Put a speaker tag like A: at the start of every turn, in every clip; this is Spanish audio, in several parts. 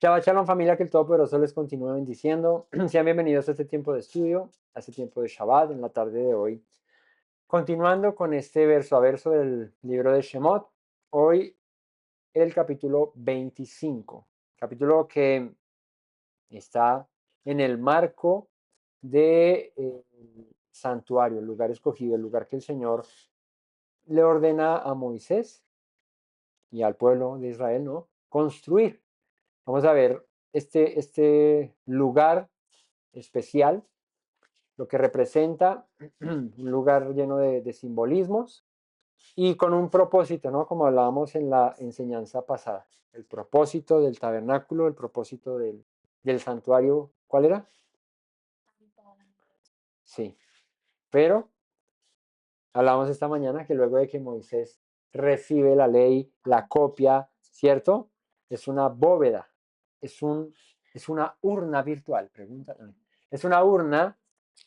A: Shabbat Shalom familia, que el Todopoderoso les continúe bendiciendo. Sean bienvenidos a este tiempo de estudio, a este tiempo de Shabbat en la tarde de hoy. Continuando con este verso a verso del libro de Shemot, hoy el capítulo 25, capítulo que está en el marco del santuario, el lugar escogido, el lugar que el Señor le ordena a Moisés y al pueblo de Israel, ¿no? Construir. Vamos a ver este lugar especial, lo que representa un lugar lleno de simbolismos y con un propósito, ¿no? Como hablábamos en la enseñanza pasada. El propósito del tabernáculo, el propósito del santuario, ¿cuál era? Sí, pero hablamos esta mañana que luego de que Moisés recibe la ley, la copia, ¿cierto? Es una bóveda, es, un, es una urna virtual, pregunta. Es una urna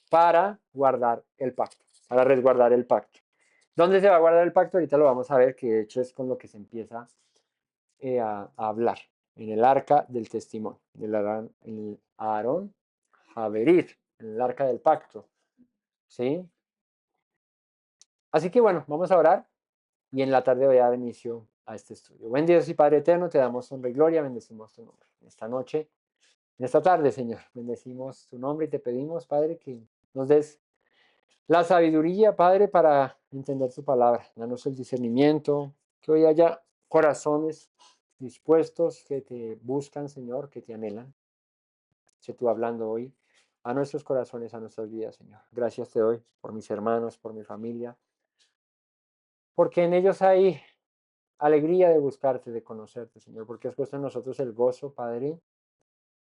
A: para guardar el pacto, para resguardar el pacto. ¿Dónde se va a guardar el pacto? Ahorita lo vamos a ver, que de hecho es con lo que se empieza a hablar, en el arca del testimonio, el Aarón Javerit, en el arca del pacto, ¿sí? Así que bueno, vamos a orar y en la tarde voy a dar inicio a este estudio. Buen Dios y Padre eterno, te damos honra y gloria, bendecimos tu nombre. En esta noche, en esta tarde, Señor, bendecimos tu nombre y te pedimos, Padre, que nos des la sabiduría, Padre, para entender tu palabra. Danos el discernimiento, que hoy haya corazones dispuestos que te buscan, Señor, que te anhelan. Sé tú hablando hoy a nuestros corazones, a nuestras vidas, Señor. Gracias te doy por mis hermanos, por mi familia, porque en ellos hay alegría de buscarte, de conocerte, Señor, porque has puesto en nosotros el gozo, Padre,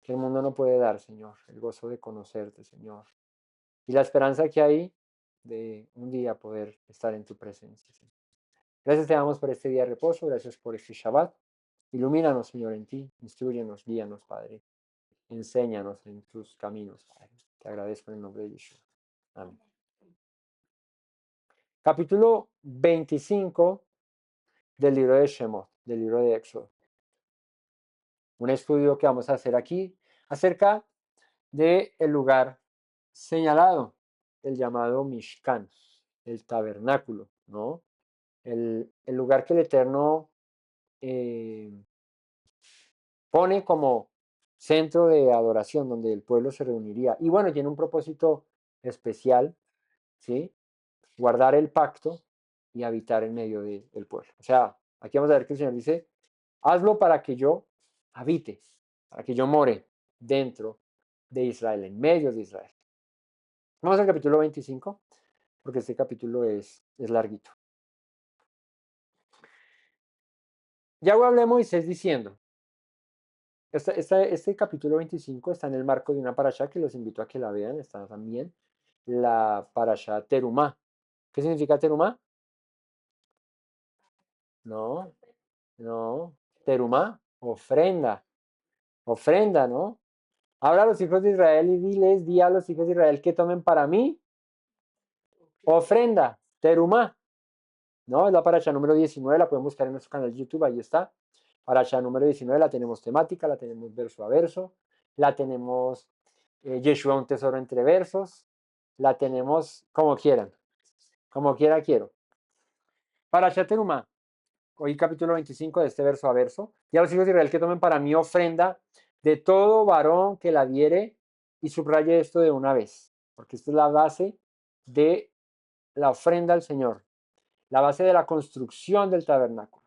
A: que el mundo no puede dar, Señor, el gozo de conocerte, Señor, y la esperanza que hay de un día poder estar en tu presencia, Señor. Gracias te damos por este día de reposo, gracias por este Shabbat. Ilumínanos, Señor, en ti, instruyenos, guíanos, Padre, enséñanos en tus caminos, Padre. Te agradezco en el nombre de Yeshua. Amén. Capítulo 25 del libro de Shemot, del libro de Éxodo. Un estudio que vamos a hacer aquí acerca del lugar señalado, el llamado Mishkan, el tabernáculo, ¿no? El lugar que el Eterno eh, pone como centro de adoración donde el pueblo se reuniría. Y bueno, tiene un propósito especial, ¿sí? Guardar el pacto y habitar en medio del pueblo. O sea, aquí vamos a ver que el Señor dice, hazlo para que yo habite, para que yo more dentro de Israel, en medio de Israel. Vamos al capítulo 25, porque este capítulo es larguito. Yahweh hablé a Moisés diciendo, este capítulo 25 está en el marco de una parasha que los invito a que la vean, está también la parasha Terumá. ¿Qué significa Terumá? No, no, Terumá, ofrenda, ofrenda, ¿no? Habla a los hijos de Israel y di a los hijos de Israel que tomen para mí ofrenda, Terumá. ¿No? Es la paracha número 19, la pueden buscar en nuestro canal de YouTube, ahí está. Paracha número 19, la tenemos temática, la tenemos verso a verso, la tenemos Yeshua, un tesoro entre versos, la tenemos como quiera quiero. Paracha Terumá, hoy capítulo 25 de este verso a verso. Y a los hijos de Israel que tomen para mí ofrenda de todo varón que la diere, y subraye esto de una vez, porque esta es la base de la ofrenda al Señor, la base de la construcción del tabernáculo.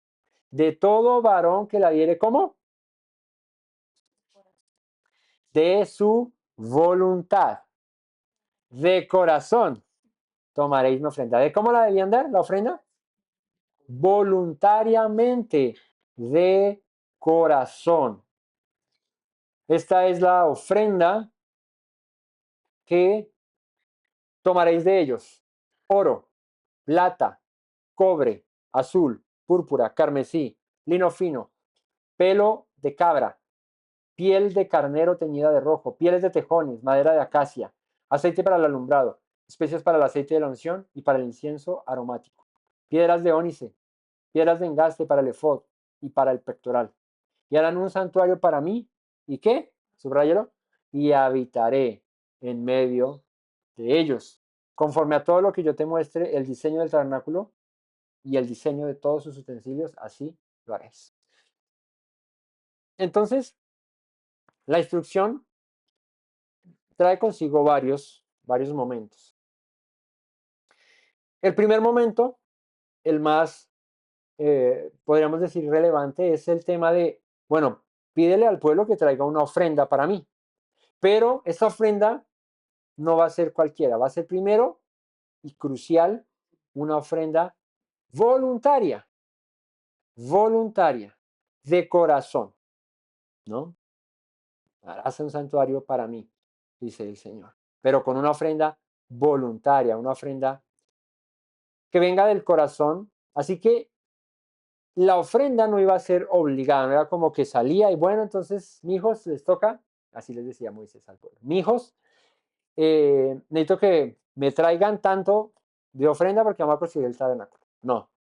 A: De todo varón que la diere, ¿cómo? De su voluntad, de corazón, tomaréis mi ofrenda. ¿De cómo la debían dar la ofrenda? Voluntariamente, de corazón. Esta es la ofrenda que tomaréis de ellos: oro, plata, cobre, azul, púrpura, carmesí, lino fino, pelo de cabra, piel de carnero teñida de rojo, pieles de tejones, madera de acacia, aceite para el alumbrado, especias para el aceite de la unción y para el incienso aromático, piedras de ónice, piedras de engaste para el efod y para el pectoral. Y harán un santuario para mí ¿Y qué? Subráyelo. Y habitaré en medio de ellos. Conforme a todo lo que yo te muestre, el diseño del tabernáculo y el diseño de todos sus utensilios, así lo haréis. Entonces, la instrucción trae consigo varios momentos. El primer momento, el más, podríamos decir, relevante, es el tema de, bueno, pídele al pueblo que traiga una ofrenda para mí, pero esta ofrenda no va a ser cualquiera, va a ser primero y crucial una ofrenda voluntaria, voluntaria, de corazón, ¿no? Harás un santuario para mí, dice el Señor, pero con una ofrenda voluntaria, una ofrenda que venga del corazón. Así que la ofrenda no iba a ser obligada, no era como que salía y bueno, entonces, mijos, les toca, así les decía Moisés al pueblo, mijos, necesito que me traigan tanto de ofrenda porque vamos a construir el tabernáculo. No,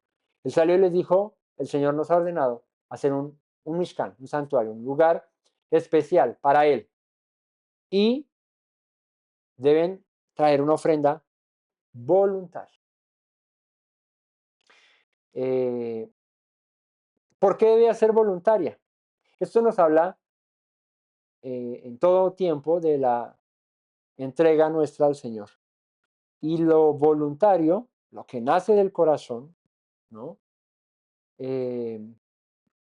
A: él salió y les dijo, el Señor nos ha ordenado hacer un mishkan, un santuario, un lugar especial para él. Y deben traer una ofrenda voluntaria. Eh, ¿Por qué debe ser voluntaria? Esto nos habla en todo tiempo de la entrega nuestra al Señor. Y lo voluntario, lo que nace del corazón, ¿no? Eh,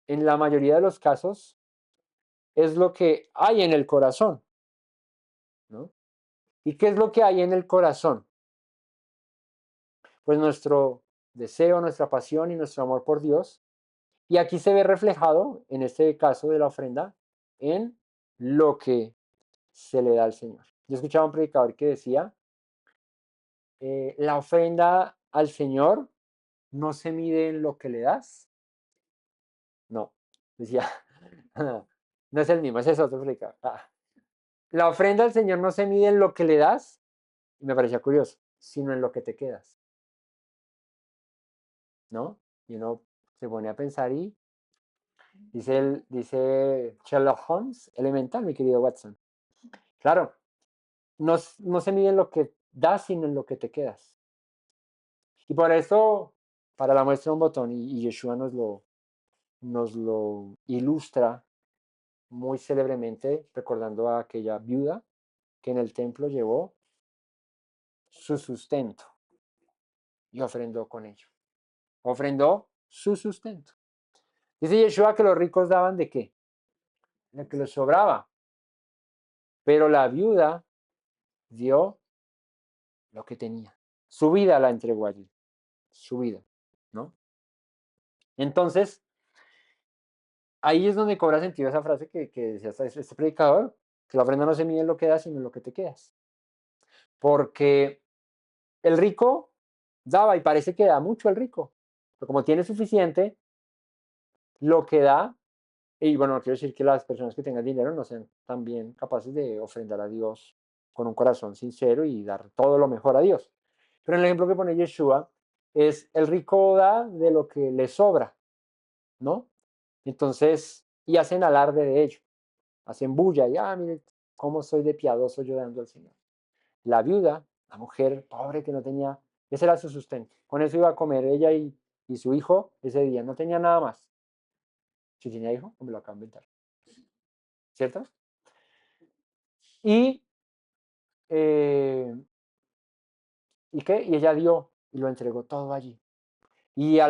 A: en la mayoría de los casos es lo que hay en el corazón, ¿no? ¿Y qué es lo que hay en el corazón? Pues nuestro deseo, nuestra pasión y nuestro amor por Dios. Y aquí se ve reflejado, en este caso de la ofrenda, en lo que se le da al Señor. Yo escuchaba a un predicador que decía, la ofrenda al Señor no se mide en lo que le das. No, decía, no es el mismo, ese es otro predicador. La ofrenda al Señor no se mide en lo que le das, y me parecía curioso, sino en lo que te quedas, ¿no? Y uno se pone a pensar y dice Sherlock Holmes, elemental, mi querido Watson. Claro, no se mide en lo que das, sino en lo que te quedas. Y por eso, para la muestra un botón, y Yeshua nos lo ilustra muy célebremente, recordando a aquella viuda que en el templo llevó su sustento y ofrendó con ello. Ofrendó su sustento. Dice Yeshua que los ricos daban de qué? De que les sobraba. Pero la viuda dio lo que tenía. Su vida la entregó allí. Su vida, ¿no? Entonces, ahí es donde cobra sentido esa frase que decía este predicador, que la ofrenda no se mide en lo que das, sino en lo que te quedas. Porque el rico daba y parece que da mucho el rico, pero como tiene suficiente, lo que da, y bueno, no quiero decir que las personas que tengan dinero no sean también capaces de ofrendar a Dios con un corazón sincero y dar todo lo mejor a Dios. Pero en el ejemplo que pone Yeshua, es el rico da de lo que le sobra, ¿no? Entonces, y hacen alarde de ello, hacen bulla, y mire cómo soy de piadoso yo dando al Señor. La viuda, la mujer pobre que no tenía, ese era su sustento. Con eso iba a comer ella y su hijo ese día, no tenía nada más. Si tenía hijo, me lo acabo de inventar, ¿cierto? Y, eh, ¿y qué? Y ella dio y lo entregó todo allí. Y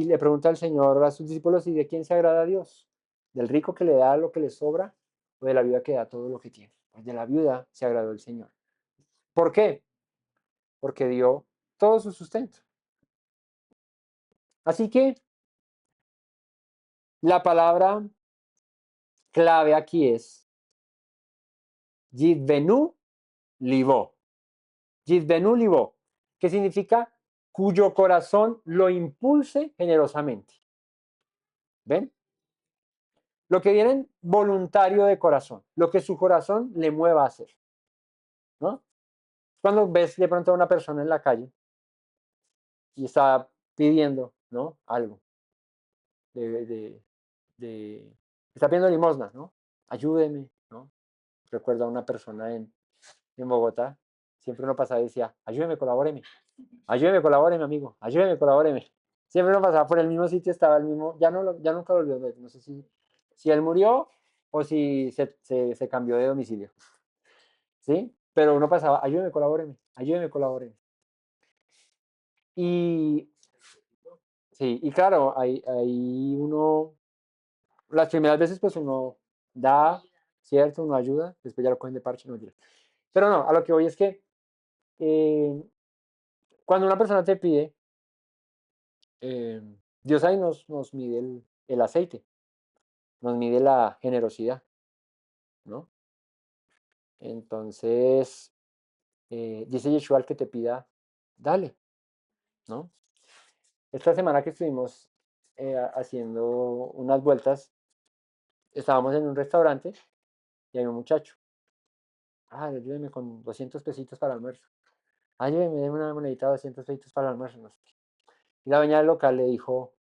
A: le pregunta al Señor a sus discípulos, ¿y de quién se agrada a Dios? ¿Del rico que le da lo que le sobra o de la viuda que da todo lo que tiene? Pues de la viuda se agradó el Señor. ¿Por qué? Porque dio todo su sustento. Así que la palabra clave aquí es Yidvenu Livó. Yidvenu Livó, que significa cuyo corazón lo impulse generosamente. ¿Ven? Lo que viene voluntario de corazón, lo que su corazón le mueva a hacer, ¿no? Cuando ves de pronto a una persona en la calle y está pidiendo, ¿no? Algo, de, de, está pidiendo limosna, ¿no? Ayúdeme, recuerdo a una persona en Bogotá, siempre uno pasaba y decía, ayúdeme, colabóreme, amigo, ayúdeme, colabóreme. Siempre uno pasaba por el mismo sitio, estaba el mismo, ya, no ya nunca lo volvió a ver, no sé si él murió o si se cambió de domicilio, ¿sí? Pero uno pasaba, ayúdeme, colabóreme. Y sí, y claro, ahí uno, las primeras veces pues uno da, ¿cierto? Uno ayuda, después ya lo cogen de parche, no mentira. Pero no, a lo que voy es que eh, cuando una persona te pide, eh, Dios ahí nos mide el aceite, nos mide la generosidad, ¿no? Entonces, dice Yeshua al que te pida, dale, ¿no? Esta semana que estuvimos haciendo unas vueltas, estábamos en un restaurante y hay un muchacho. Ayúdeme con 200 pesitos para el almuerzo. Ayúdeme, déme una monedita de 200 pesitos para el almuerzo. No sé qué. Y la dueña del local le dijo,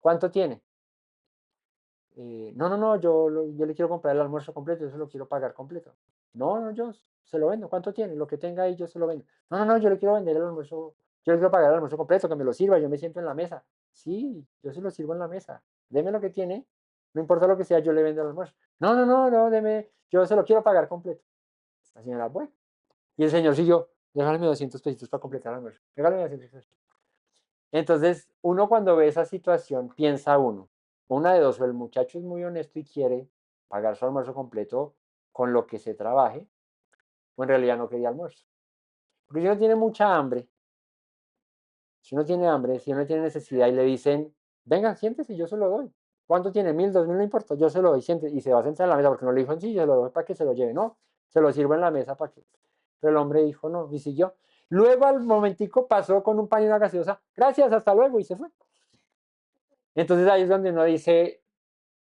A: ¿cuánto tiene? No, no, no, yo le quiero comprar el almuerzo completo, yo se lo quiero pagar completo. No, no, yo se lo vendo. ¿Cuánto tiene? Lo que tenga ahí yo se lo vendo. No, no, no, yo le quiero vender el almuerzo, yo le quiero pagar el almuerzo completo, que me lo sirva, yo me siento en la mesa. Sí, yo se lo sirvo en la mesa. Deme lo que tiene, no importa lo que sea, yo le vendo el almuerzo. No, no, no, no, deme, yo se lo quiero pagar completo. La señora, bueno. Y el señor siguió, regálame 200 pesitos para completar el almuerzo. Regálame 200 pesitos. Entonces, uno cuando ve esa situación, piensa uno, una de dos, o el muchacho es muy honesto y quiere pagar su almuerzo completo con lo que se trabaje, o en realidad no quería almuerzo. Porque si uno tiene mucha hambre, si uno tiene hambre, si uno tiene necesidad y le dicen, venga, siéntese, yo se lo doy. ¿Cuánto tiene? 1000, 2000, no importa, yo se lo doy, siéntese, y se va a sentar en la mesa, porque no le dijo, sí, yo se lo doy para que se lo lleve, no, se lo sirvo en la mesa para que. Pero el hombre dijo, no, y siguió. Luego al momentico pasó con un pan y una gaseosa, gracias, hasta luego, y se fue. Entonces ahí es donde uno dice,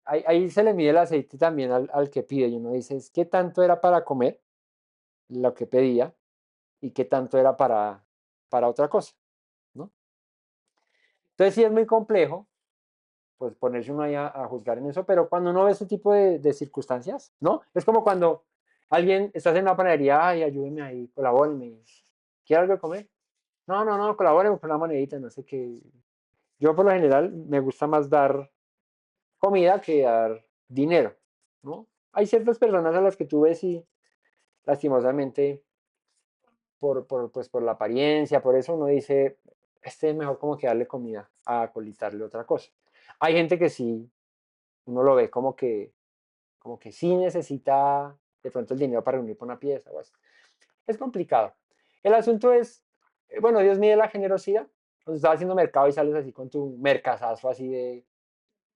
A: ahí se le mide el aceite también al que pide, y uno dice, ¿qué tanto era para comer lo que pedía y qué tanto era para otra cosa? ¿No? Entonces sí es muy complejo, pues ponerse uno ahí a juzgar en eso, pero cuando uno ve ese tipo de circunstancias, ¿no? Es como cuando alguien, estás en una panadería, ay, ayúdeme ahí, colabóreme, ¿quiere algo de comer? No, no, no, colabóreme con una monedita, no sé qué. Yo por lo general me gusta más dar comida que dar dinero, ¿no? Hay ciertas personas a las que tú ves y lastimosamente pues por la apariencia, por eso uno dice, este es mejor como que darle comida a colitarle otra cosa. Hay gente que sí, uno lo ve como que sí necesita de pronto el dinero para reunir por una pieza o así. Es complicado. El asunto es, bueno, Dios mide la generosidad. Cuando estás haciendo mercado y sales así con tu mercazazo así de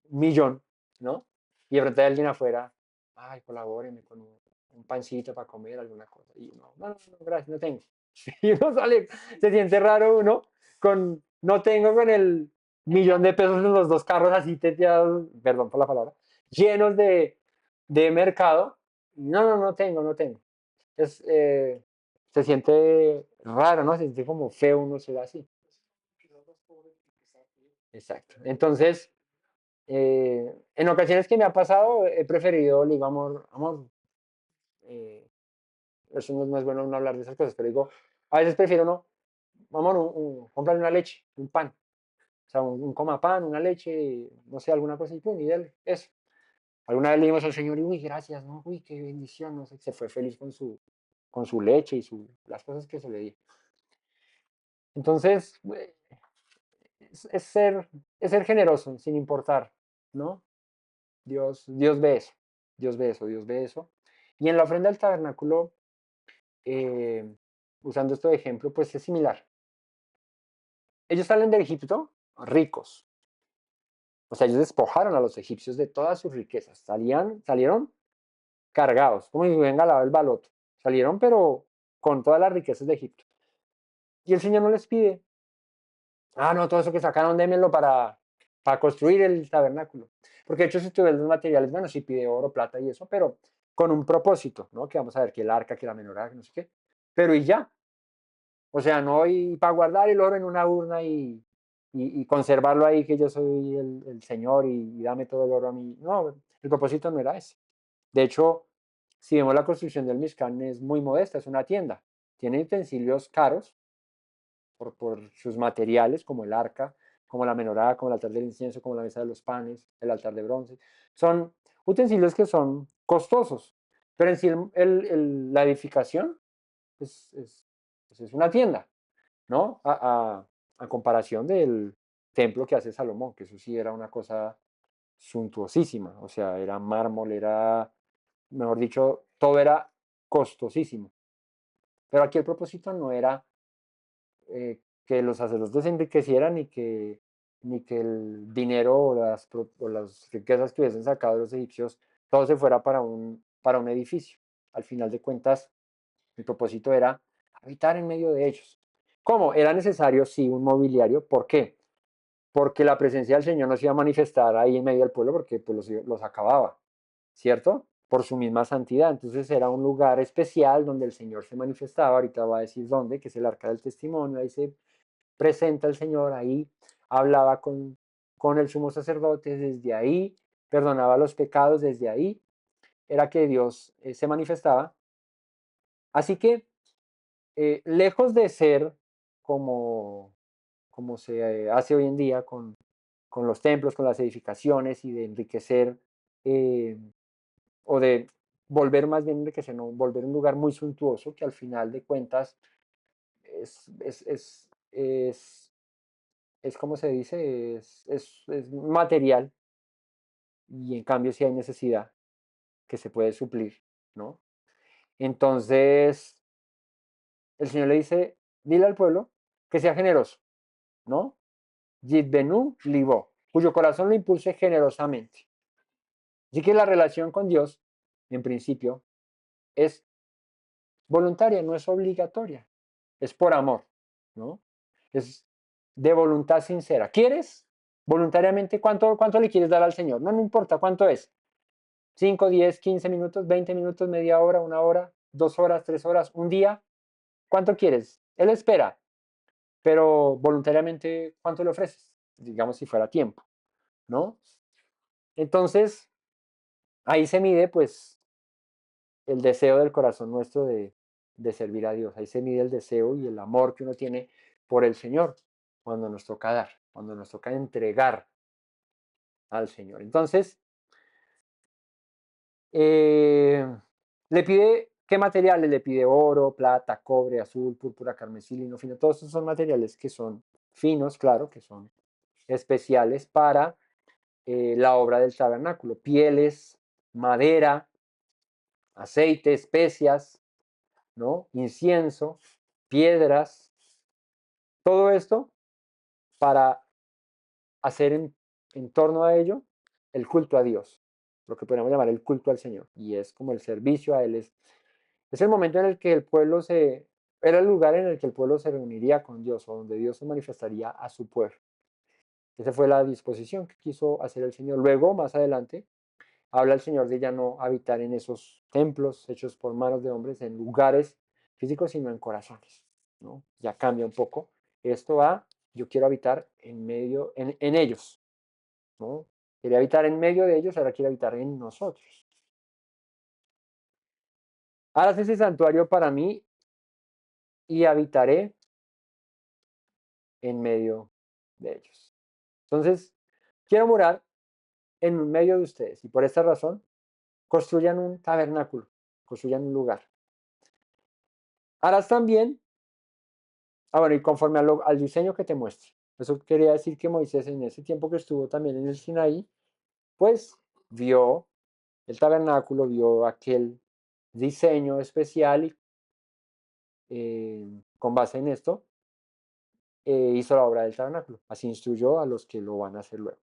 A: millón, ¿no? Y de pronto hay alguien afuera, ay, colabóreme con un pancito para comer, alguna cosa. Y no, no, no, no, gracias, no tengo. Y uno sale, se siente raro uno no tengo con el millón de pesos en los dos carros así teteados, perdón por la palabra, llenos de mercado. No, no, no tengo, no tengo. Es, se siente raro, ¿no? Se siente como feo uno ser así. Exacto. Entonces, en ocasiones que me ha pasado, he preferido, le digo, amor, amor, eh, eso no es bueno no hablar de esas cosas, pero digo, a veces prefiero no, amor, comprarle una leche, un pan, o sea, un coma pan, una leche, no sé, alguna cosa y pum, y dale, eso. Alguna vez le dimos al Señor y, uy, gracias, ¿no? Uy, qué bendición, no sé, se fue feliz con su leche y las cosas que se le dio. Entonces, es ser, es ser generoso, sin importar, ¿no? Dios ve eso, Dios ve eso, Dios ve eso. Y en la ofrenda del tabernáculo, eh, usando esto de ejemplo, pues es similar. Ellos salen de Egipto ricos. O sea, ellos despojaron a los egipcios de todas sus riquezas. Salieron cargados, como si hubieran ganado el baloto. Salieron, pero con todas las riquezas de Egipto. Y el Señor no les pide, no, todo eso que sacaron, démenlo para construir el tabernáculo. Porque de hecho, si tú ves los materiales, bueno, sí pide oro, plata y eso, pero con un propósito, ¿no? Que vamos a ver que el arca, que la menorá, que no sé qué. Pero y ya. O sea, no y para guardar el oro en una urna y conservarlo ahí, que yo soy el Señor y dame todo el oro a mí. No, el propósito no era ese. De hecho, si vemos la construcción del Mishkan, es muy modesta, es una tienda. Tiene utensilios caros por sus materiales, como el arca, como la menorá, como el altar del incienso, como la mesa de los panes, el altar de bronce. Son utensilios que son costosos, pero en sí la edificación es una tienda, ¿no? A comparación del templo que hace Salomón, que eso sí era una cosa suntuosísima, o sea, era mármol, era, mejor dicho, todo era costosísimo. Pero aquí el propósito no era que los sacerdotes se enriquecieran ni que el dinero o las riquezas que hubiesen sacado de los egipcios, todo se fuera para un edificio. Al final de cuentas, el propósito era habitar en medio de ellos. ¿Cómo? Era necesario, sí, un mobiliario. ¿Por qué? Porque la presencia del Señor no se iba a manifestar ahí en medio del pueblo porque pues, los acababa, ¿cierto? Por su misma santidad. Entonces era un lugar especial donde el Señor se manifestaba. Ahorita va a decir dónde, que es el arca del testimonio. Ahí se presenta el Señor, ahí hablaba con el sumo sacerdote, desde ahí perdonaba los pecados, desde ahí era que Dios se manifestaba. Así que lejos de ser como se hace hoy en día con los templos, con las edificaciones y de enriquecer eh, o de volver más bien enriquecer, no, volver un lugar muy suntuoso que al final de cuentas es como se dice, es material y en cambio si hay necesidad que se puede suplir, ¿no? Entonces, el Señor le dice, dile al pueblo que sea generoso, ¿no? Yidbenu libo, cuyo corazón lo impulse generosamente. Así que la relación con Dios, en principio, es voluntaria, no es obligatoria, es por amor, ¿no? Es de voluntad sincera. ¿Quieres? Voluntariamente, ¿cuánto le quieres dar al Señor? No, no importa cuánto es. 5, 10, 15 minutos, 20 minutos, media hora, una hora, 2 horas, 3 horas, un día. ¿Cuánto quieres? Él espera, pero voluntariamente, ¿cuánto le ofreces? Digamos si fuera tiempo, ¿no? Entonces, ahí se mide pues el deseo del corazón nuestro de servir a Dios. Ahí se mide el deseo y el amor que uno tiene por el Señor cuando nos toca dar, cuando nos toca entregar al Señor. Entonces, le pide, ¿qué materiales? Le pide oro, plata, cobre, azul, púrpura, carmesí, lino fino. Todos estos son materiales que son finos, claro, que son especiales para la obra del tabernáculo. Pieles, madera, aceite, especias, ¿no? Incienso, piedras. Todo esto para hacer en torno a ello el culto a Dios, lo que podríamos llamar el culto al Señor, y es como el servicio a Él, es el momento en el que el pueblo era el lugar en el que el pueblo se reuniría con Dios, o donde Dios se manifestaría a su pueblo. Esa fue la disposición que quiso hacer el Señor. Luego, más adelante, habla el Señor de ya no habitar en esos templos hechos por manos de hombres, en lugares físicos, sino en corazones, ¿no? Ya cambia un poco. Esto yo quiero habitar en medio, en ellos, ¿no? Quería habitar en medio de ellos, ahora quiere habitar en nosotros. Harás ese santuario para mí y habitaré en medio de ellos. Entonces, quiero morar en medio de ustedes y por esta razón construyan un tabernáculo, construyan un lugar. Harás también, bueno, y conforme al diseño que te muestre. Eso quería decir que Moisés en ese tiempo que estuvo también en el Sinaí, pues vio el tabernáculo, vio aquel diseño especial y con base en esto hizo la obra del tabernáculo. Así instruyó a los que lo van a hacer luego.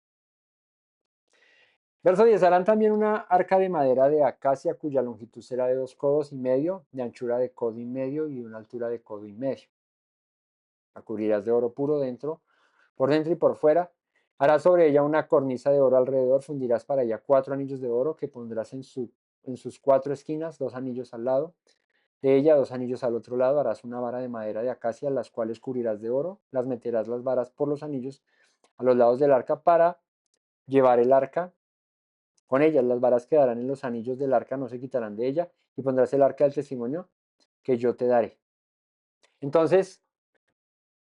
A: Verso 10. Harán también una arca de madera de acacia cuya longitud será de 2,5 codos, de anchura de 1,5 codo y de una altura de 1,5 codo. La cubrirás de oro puro por dentro y por fuera. Harás sobre ella una cornisa de oro alrededor, fundirás para ella 4 anillos de oro que pondrás en sus 4 esquinas, 2 anillos al lado de ella, 2 anillos al otro lado. Harás una vara de madera de acacia, las cuales cubrirás de oro. Las meterás las varas por los anillos a los lados del arca para llevar el arca con ellas. Las varas quedarán en los anillos del arca, no se quitarán de ella, y pondrás el arca del testimonio que yo te daré. Entonces,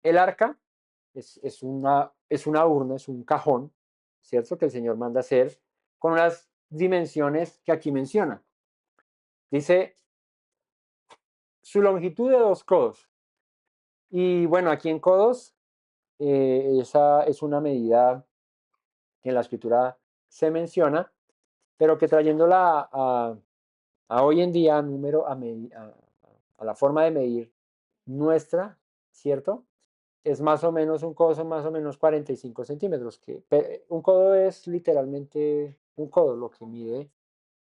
A: el arca es una urna, es un cajón, ¿cierto? Que el Señor manda hacer con unas dimensiones que aquí menciona. Dice su longitud de 2 codos. Y bueno, aquí en codos, esa es una medida que en la escritura se menciona, pero que trayéndola a hoy en día, a la forma de medir nuestra, ¿cierto? Es más o menos un codo, son más o menos 45 centímetros. Un codo es literalmente un codo, lo que mide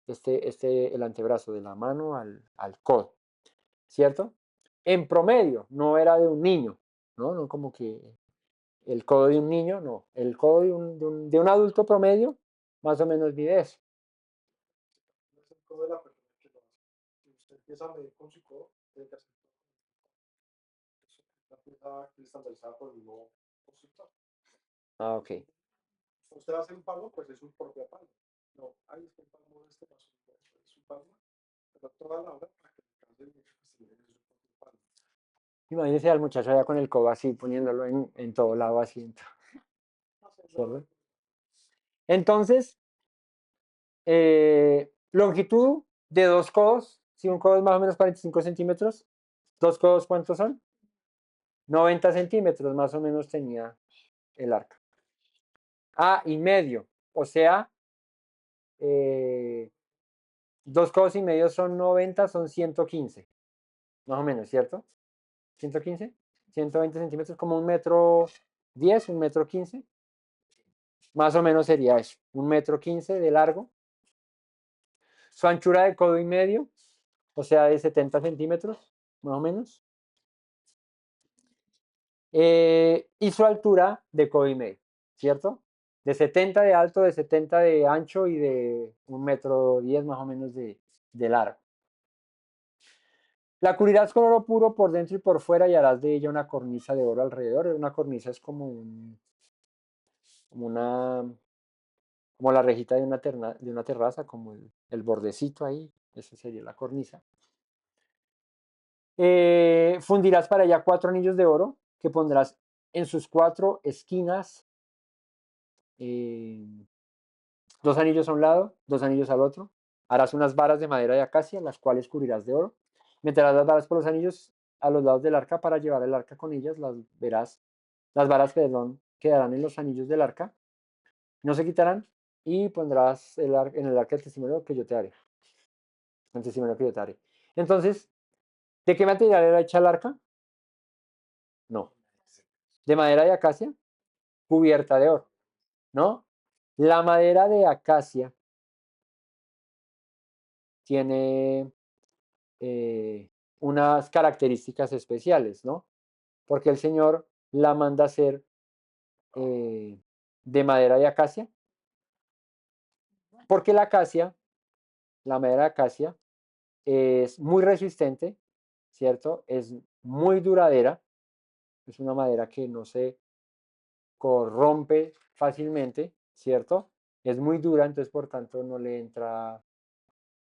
A: el antebrazo de la mano al codo, ¿cierto? En promedio, no era de un niño, ¿no? No como que el codo de un niño, no. El codo de un adulto promedio, más o menos mide eso.
B: Es el codo de la persona que lo hace. Si usted empieza a medir con su codo, tiene que hacer una pieza estandarizada por el mismo constructor.
A: Ah, ok.
B: Usted hace un palmo, pues es su propia palma. No, ahí está el palmo de este paso. Es su palma, pero toda la obra para que alcance el mucho, pues tiene que ser su propia palma.
A: Imagínese al muchacho allá con el codo así, poniéndolo en todo lado así. ¿Cierto? Entonces, longitud de 2 codos, si un codo es más o menos 45 centímetros, 2 codos, ¿cuántos son? 90 centímetros más o menos tenía el arca. Y medio, o sea, 2 codos y medio son 90, son 115, más o menos, ¿cierto? 115, 120 centímetros, como 1,10 m, 1,15 m, más o menos sería eso, 1,15 m de largo. Su anchura de codo y medio, o sea, de 70 centímetros, más o menos. Y su altura de codo y medio, ¿cierto? De 70 de alto, de 70 de ancho y de 1,10 m más o menos de largo. La cubrirás con oro puro por dentro y por fuera y harás de ella una cornisa de oro alrededor. Una cornisa es como la rejita de una terraza, como el bordecito ahí. Esa sería la cornisa. Fundirás para ella 4 anillos de oro que pondrás en sus 4 esquinas. 2 anillos a un lado, 2 anillos al otro. Harás unas varas de madera de acacia, las cuales cubrirás de oro. Meterás las varas por los anillos a los lados del arca para llevar el arca con ellas. Las varas, perdón, quedarán en los anillos del arca, no se quitarán, y pondrás en el arca el testimonio que yo te haré. El testimonio que yo te haré. Entonces, ¿de qué material era hecha el arca? No. De madera de acacia, cubierta de oro, ¿no? La madera de acacia tiene unas características especiales, ¿no? Porque el Señor la manda hacer de madera de acacia. Porque la madera de acacia, es muy resistente, ¿cierto? Es muy duradera. Es una madera que no se corrompe fácilmente, ¿cierto? Es muy dura, entonces por tanto no le entra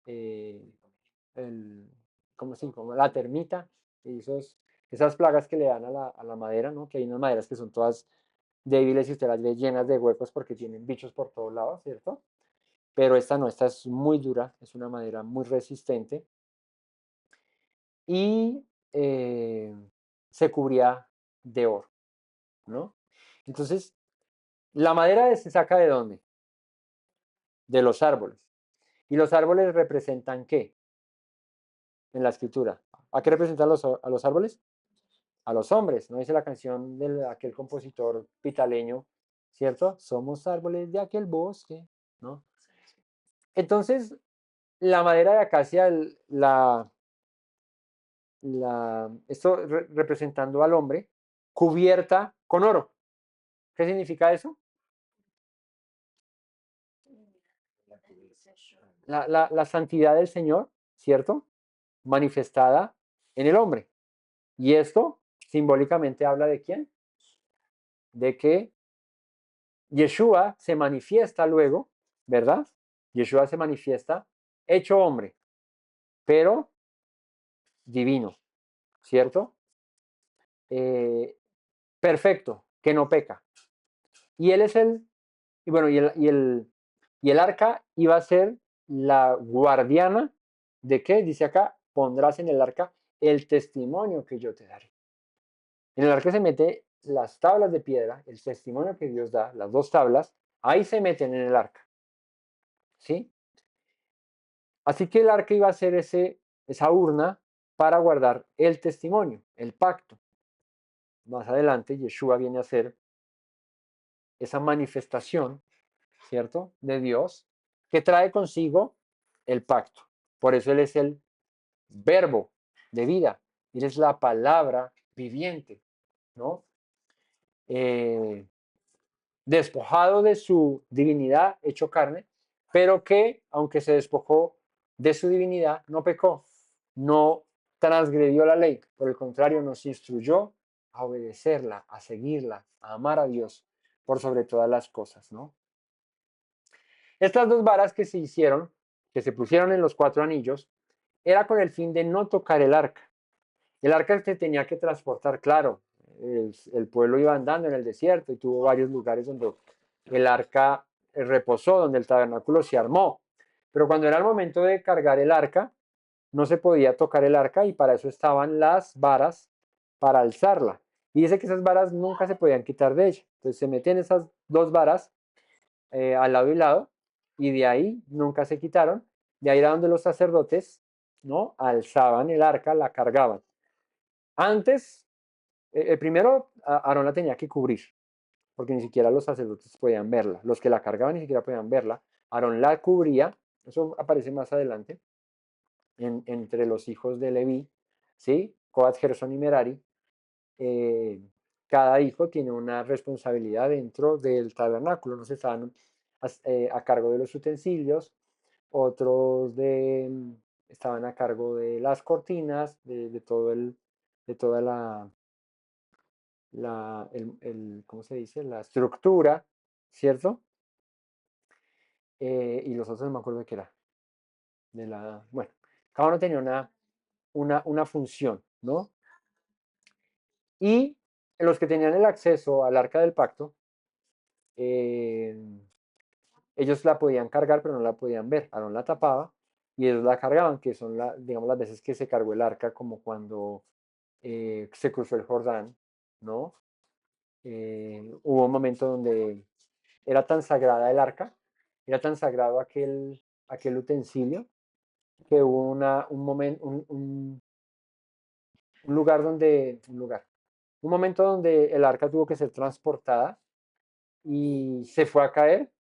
A: eh, el, como la termita y esas plagas que le dan a la madera, ¿no? Que hay unas maderas que son todas débiles y usted las ve llenas de huecos porque tienen bichos por todos lados, ¿cierto? Pero esta no, esta es muy dura, es una madera muy resistente y se cubría de oro, ¿no? Entonces, la madera se saca ¿de dónde? De los árboles. ¿Y los árboles representan qué en la escritura? ¿A qué representan a los árboles? A los hombres, ¿no? Dice la canción de aquel compositor pitaleño, ¿cierto? Somos árboles de aquel bosque, ¿no? Entonces, la madera de acacia, esto representando al hombre, cubierta con oro. ¿Qué significa eso? La santidad del Señor, ¿cierto? Manifestada en el hombre. Y esto simbólicamente habla de quién? De que Yeshua se manifiesta luego, ¿verdad? Yeshua se manifiesta hecho hombre, pero divino, ¿cierto? Eh, perfecto, que no peca. Y él es y bueno, y el arca iba a ser la guardiana de qué, dice acá, pondrás en el arca el testimonio que yo te daré. En el arca se mete las tablas de piedra, el testimonio que Dios da, las dos tablas, ahí se meten en el arca, ¿sí? Así que el arca iba a ser esa urna para guardar el testimonio, el pacto. Más adelante, Yeshua viene a ser esa manifestación, ¿cierto?, de Dios, que trae consigo el pacto. Por eso Él es el verbo de vida, Él es la palabra viviente, ¿no? Eh, Despojado de su divinidad, hecho carne, pero que, aunque se despojó de su divinidad, no pecó, no transgredió la ley, por el contrario, nos instruyó a obedecerla, a seguirla, a amar a Dios por sobre todas las cosas, ¿no? Estas dos varas que se hicieron, que se pusieron en los cuatro anillos, era con el fin de no tocar el arca. El arca se tenía que transportar, claro. El pueblo iba andando en el desierto y tuvo varios lugares donde el arca reposó, donde el tabernáculo se armó. Pero cuando era el momento de cargar el arca, no se podía tocar el arca y para eso estaban las varas para alzarla. Y dice que esas varas nunca se podían quitar de ella. Entonces se meten esas dos varas al lado y lado y de ahí nunca se quitaron. De ahí era donde los sacerdotes, ¿no?, alzaban el arca, la cargaban. Antes, primero Aarón la tenía que cubrir, porque ni siquiera los sacerdotes podían verla. Los que la cargaban ni siquiera podían verla. Aarón la cubría, eso aparece más adelante, entre los hijos de Leví, ¿sí? Coat, Gersón y Merari. eh, Cada hijo tiene una responsabilidad dentro del tabernáculo. Unos estaban a cargo de los utensilios, otros estaban a cargo de las cortinas, de todo de toda ¿cómo se dice? La estructura, ¿cierto? Y los otros no me acuerdo de qué era. Bueno, cada uno tenía una función, ¿no? Y los que tenían el acceso al arca del pacto, eh, ellos la podían cargar, pero no la podían ver. Aarón la tapaba y ellos la cargaban, que son, digamos, las veces que se cargó el arca, como cuando se cruzó el Jordán, ¿no? Hubo un momento donde era tan sagrada el arca, era tan sagrado aquel utensilio, que hubo un momento, un momento donde el arca tuvo que ser transportada y se fue a caer.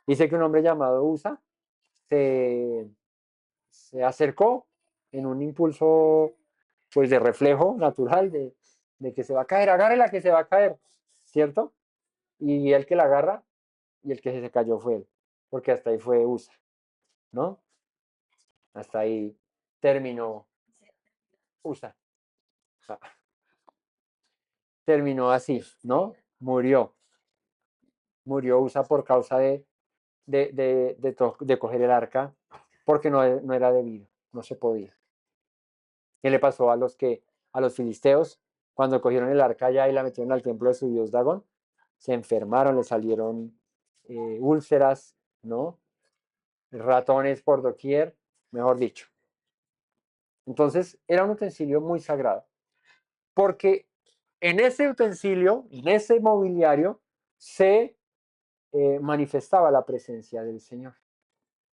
A: Dice que un hombre llamado Usa se, se acercó en un impulso, pues, de reflejo natural de que se va a caer, agárrela que se va a caer, ¿cierto? Y el que la agarra y el que se cayó fue él, porque hasta ahí fue Usa, ¿no? Hasta ahí terminó Usa. Terminó así, ¿no? Murió Usa por causa de coger el arca, porque no era debido, no se podía. ¿Qué le pasó a los filisteos cuando cogieron el arca allá y la metieron al templo de su dios Dagón? Se enfermaron, le salieron úlceras, ¿no? Ratones por doquier, mejor dicho. Entonces era un utensilio muy sagrado, porque en ese utensilio, en ese mobiliario, se manifestaba la presencia del Señor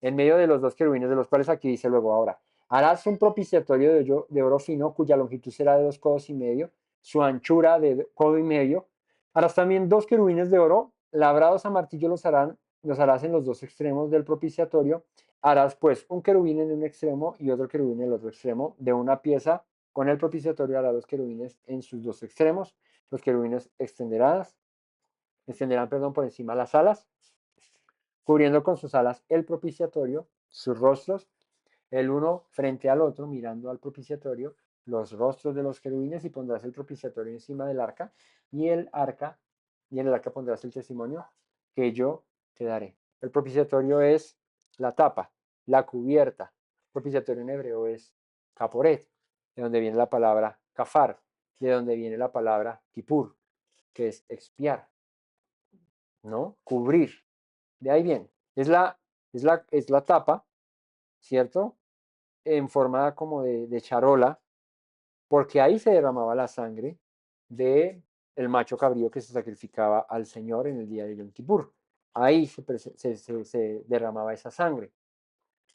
A: en medio de los dos querubines, de los cuales aquí dice luego ahora, harás un propiciatorio de oro fino, cuya longitud será de 2,5 codos, su anchura de codo y medio. Harás también dos querubines de oro, labrados a martillo los harás en los dos extremos del propiciatorio. Harás pues un querubín en un extremo y otro querubín en el otro extremo de una pieza. Con el propiciatorio hará los querubines en sus dos extremos. Los querubines extenderán, perdón, por encima las alas, cubriendo con sus alas el propiciatorio, sus rostros, el uno frente al otro, mirando al propiciatorio, los rostros de los querubines, y pondrás el propiciatorio encima del arca, y y en el arca pondrás el testimonio que yo te daré. El propiciatorio es la tapa, la cubierta. Propiciatorio en hebreo es caporet, de donde viene la palabra kafar, de donde viene la palabra kipur, que es expiar, ¿no? Cubrir. De ahí viene. Es la tapa, ¿cierto? En forma como de charola, porque ahí se derramaba la sangre de el macho cabrío que se sacrificaba al Señor en el día de Yom Kippur. Ahí se derramaba esa sangre.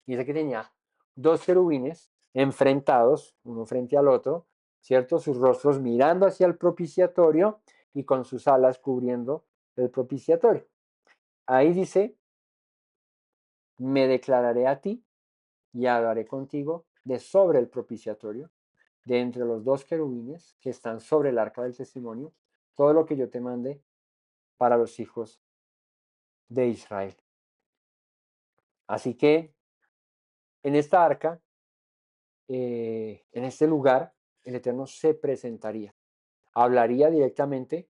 A: Y dice que tenía dos querubines enfrentados, uno frente al otro, ¿cierto? Sus rostros mirando hacia el propiciatorio y con sus alas cubriendo el propiciatorio. Ahí dice, me declararé a ti y hablaré contigo de sobre el propiciatorio, de entre los dos querubines que están sobre el arca del testimonio, todo lo que yo te mande para los hijos de Israel. Así que en esta arca, en este lugar, el Eterno se presentaría, hablaría directamente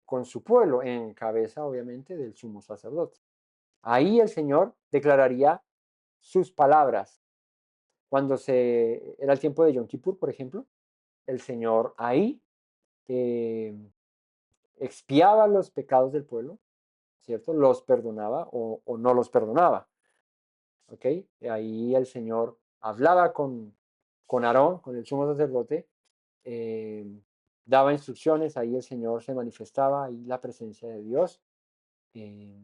A: con su pueblo, en cabeza obviamente del sumo sacerdote. Ahí el Señor declararía sus palabras. Cuando era el tiempo de Yom Kippur, por ejemplo, el Señor ahí eh, expiaba los pecados del pueblo, ¿cierto? Los perdonaba o no los perdonaba, ¿ok? Ahí el Señor hablaba con Aarón, con el sumo sacerdote, eh, daba instrucciones, ahí el Señor se manifestaba, ahí la presencia de Dios eh,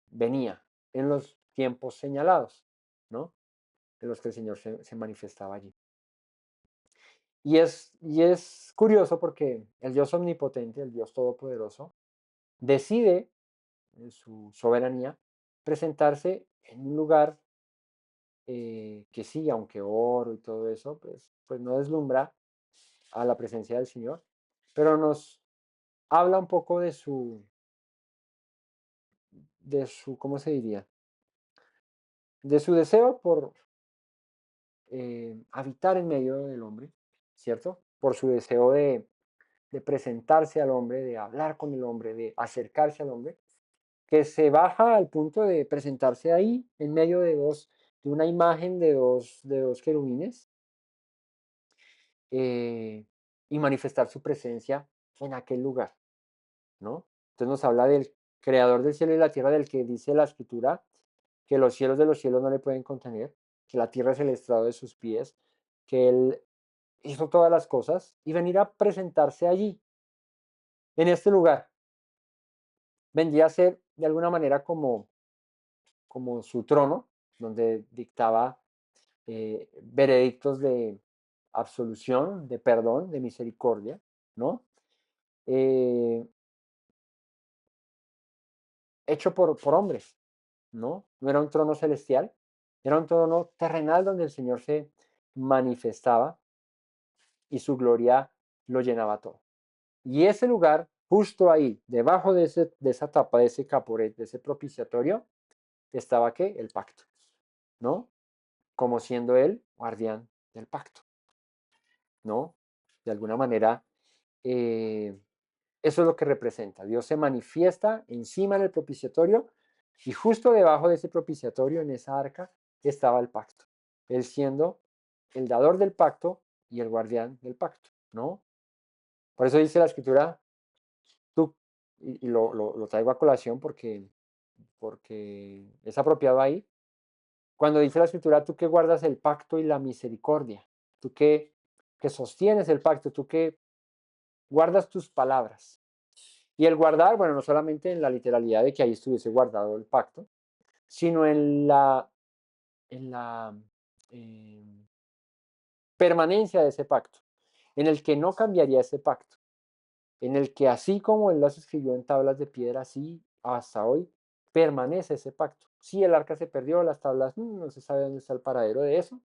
A: venía en los tiempos señalados, ¿no? En los que el Señor se manifestaba allí. Y es curioso porque el Dios omnipotente, el Dios todopoderoso, decide en su soberanía presentarse en un lugar que sí, aunque oro y todo eso, pues no deslumbra a la presencia del Señor, pero nos habla un poco de su, ¿cómo se diría? De su deseo por habitar en medio del hombre, ¿cierto? Por su deseo de presentarse al hombre, de hablar con el hombre, de acercarse al hombre, que se baja al punto de presentarse ahí en medio de una imagen de dos querubines eh, y manifestar su presencia en aquel lugar, ¿no? Entonces nos habla del creador del cielo y la tierra, del que dice la escritura que los cielos de los cielos no le pueden contener, que la tierra es el estrado de sus pies, que él hizo todas las cosas y venir a presentarse allí, en este lugar. Vendría a ser de alguna manera como su trono, donde dictaba veredictos de absolución, de perdón, de misericordia, ¿no? Eh, hecho por hombres, ¿no? No era un trono celestial, era un trono terrenal donde el Señor se manifestaba y su gloria lo llenaba todo. Y ese lugar, justo ahí, debajo de esa tapa, de ese caporet, de ese propiciatorio, estaba ¿qué? El pacto, ¿no? Como siendo el guardián del pacto, ¿no? De alguna manera, eh, eso es lo que representa. Dios se manifiesta encima del propiciatorio y justo debajo de ese propiciatorio, en esa arca, estaba el pacto. Él siendo el dador del pacto y el guardián del pacto, ¿no? Por eso dice la escritura, tú, y lo traigo a colación porque es apropiado ahí, cuando dice la escritura, tú que guardas el pacto y la misericordia, tú que sostienes el pacto, tú que guardas tus palabras. Y el guardar, bueno, no solamente en la literalidad de que ahí estuviese guardado el pacto, sino en la eh, permanencia de ese pacto, en el que no cambiaría ese pacto, en el que así como él las escribió en tablas de piedra, así hasta hoy permanece ese pacto. Si el arca se perdió, las tablas, no se sabe dónde está el paradero de eso.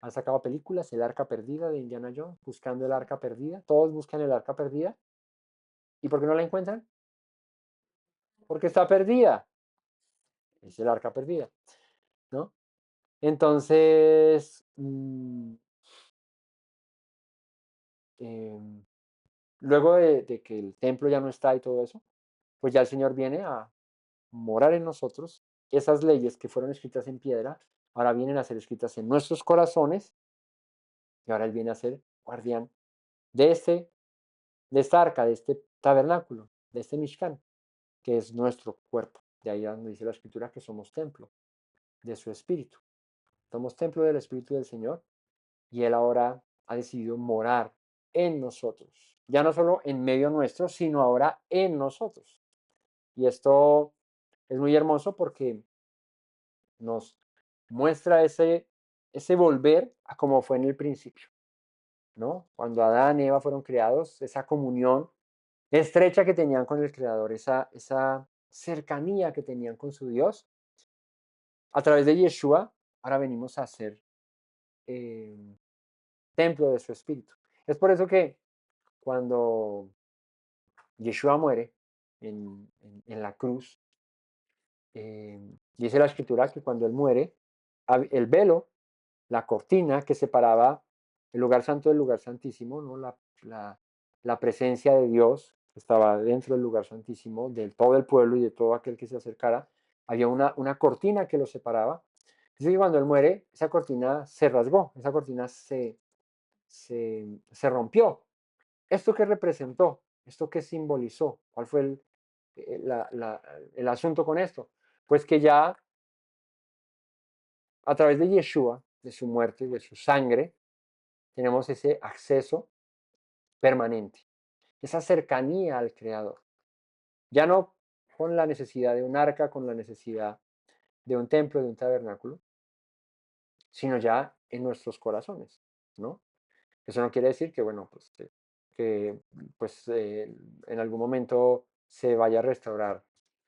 A: Han sacado películas, El Arca Perdida de Indiana Jones, buscando el arca perdida. Todos buscan el arca perdida. ¿Y por qué no la encuentran? Porque está perdida. Es el arca perdida, ¿no? Entonces, em, luego de que el templo ya no está y todo eso, pues ya el Señor viene a morar en nosotros esas leyes que fueron escritas en piedra, ahora vienen a ser escritas en nuestros corazones, y ahora Él viene a ser guardián de, de esta arca, de este tabernáculo, de este Mishkan, que es nuestro cuerpo. De ahí donde dice la Escritura que somos templo de su Espíritu. Somos templo del Espíritu del Señor, y Él ahora ha decidido morar en nosotros. Ya no solo en medio nuestro, sino ahora en nosotros. Y esto es muy hermoso porque nos muestra ese volver a como fue en el principio, ¿no? Cuando Adán y Eva fueron creados, esa comunión estrecha que tenían con el Creador, esa cercanía que tenían con su Dios, a través de Yeshua, ahora venimos a ser eh, templo de su Espíritu. Es por eso que cuando Yeshua muere en la cruz, eh, dice la Escritura que cuando Él muere, el velo, la cortina que separaba el lugar santo del lugar santísimo, ¿no? La presencia de Dios que estaba dentro del lugar santísimo, de todo el pueblo y de todo aquel que se acercara, había una cortina que lo separaba. Dice que cuando Él muere, esa cortina se rasgó, esa cortina se rompió. ¿Esto qué representó? ¿Esto qué simbolizó? ¿Cuál fue el asunto con esto? Pues que ya a través de Yeshua, de su muerte, de su sangre, tenemos ese acceso permanente, esa cercanía al Creador. Ya no con la necesidad de un arca, con la necesidad de un templo, de un tabernáculo, sino ya en nuestros corazones, ¿no? Eso no quiere decir que, bueno, pues en algún momento se vaya a restaurar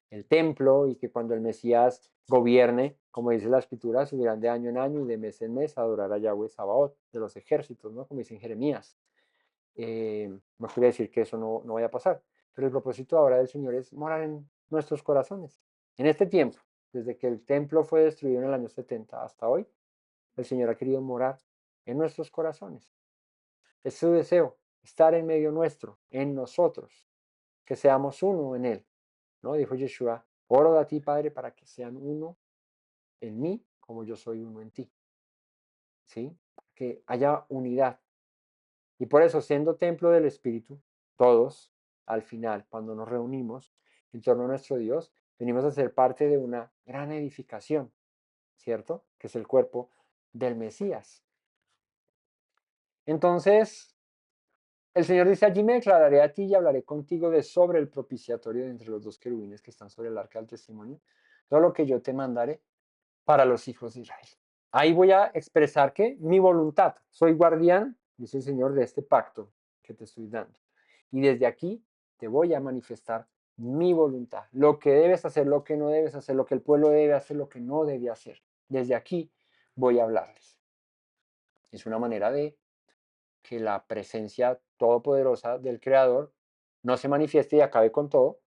A: el templo y que cuando el Mesías gobierne, como dice la Escritura, subirán de año en año y de mes en mes a adorar a Yahweh Sabaoth, de los ejércitos, ¿no? Como dice en Jeremías. No quiere decir que eso no vaya a pasar, pero el propósito ahora del Señor es morar en nuestros corazones. En este tiempo, desde que el templo fue destruido en el año 70 hasta hoy, el Señor ha querido morar en nuestros corazones. Es su deseo, estar en medio nuestro, en nosotros, que seamos uno en Él. ¿No? Dijo Yeshua, oro a ti, Padre, para que sean uno en mí, como yo soy uno en ti. ¿Sí? Que haya unidad. Y por eso, siendo templo del Espíritu, todos, al final, cuando nos reunimos en torno a nuestro Dios, venimos a ser parte de una gran edificación, ¿cierto? Que es el cuerpo del Mesías. Entonces, el Señor dice, allí me declararé a ti y hablaré contigo de sobre el propiciatorio de entre los dos querubines que están sobre el arca del testimonio, todo lo que yo te mandaré para los hijos de Israel. Ahí voy a expresar que mi voluntad, soy guardián, dice el Señor, de este pacto que te estoy dando. Y desde aquí te voy a manifestar mi voluntad, lo que debes hacer, lo que no debes hacer, lo que el pueblo debe hacer, lo que no debe hacer. Desde aquí voy a hablarles. Es una manera de que la presencia todopoderosa del Creador no se manifieste y acabe con todo,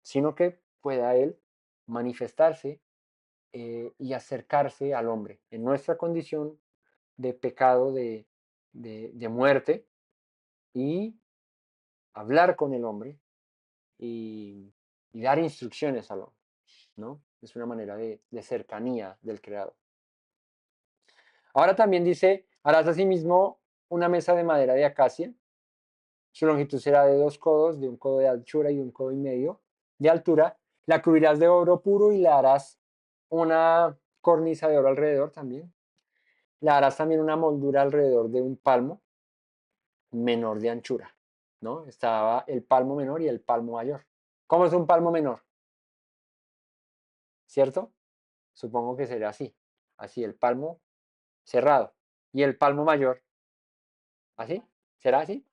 A: sino que pueda Él manifestarse y acercarse al hombre en nuestra condición de pecado, de muerte, y hablar con el hombre y dar instrucciones al hombre, ¿no? Es una manera de cercanía del Creador. Ahora también dice, harás asimismo una mesa de madera de acacia. Su longitud será de 2 codos, de 1 codo de anchura y 1 codo y medio de altura. La cubrirás de oro puro y le harás una cornisa de oro alrededor también. Le harás también una moldura alrededor de un palmo menor de anchura, ¿no? Estaba el palmo menor y el palmo mayor. ¿Cómo es un palmo menor? ¿Cierto? Supongo que será así. Así, el palmo cerrado. Y el palmo mayor, ¿así? ¿Será así?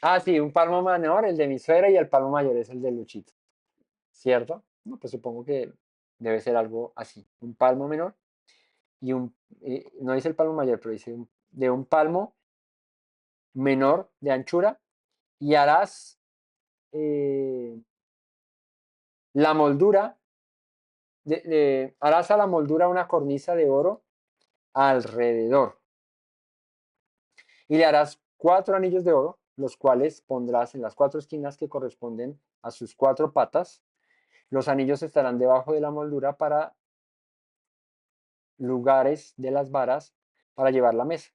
A: Ah, sí, un palmo menor, el de mi suegra, y el palmo mayor es el de Luchito. ¿Cierto? No, pues supongo que debe ser algo así. Un palmo menor y no dice el palmo mayor, pero dice de un palmo menor de anchura y harás la moldura, harás a la moldura una cornisa de oro alrededor y le harás 4 anillos de oro, los cuales pondrás en las 4 esquinas que corresponden a sus 4 patas Los anillos estarán debajo de la moldura para lugares de las varas para llevar la mesa.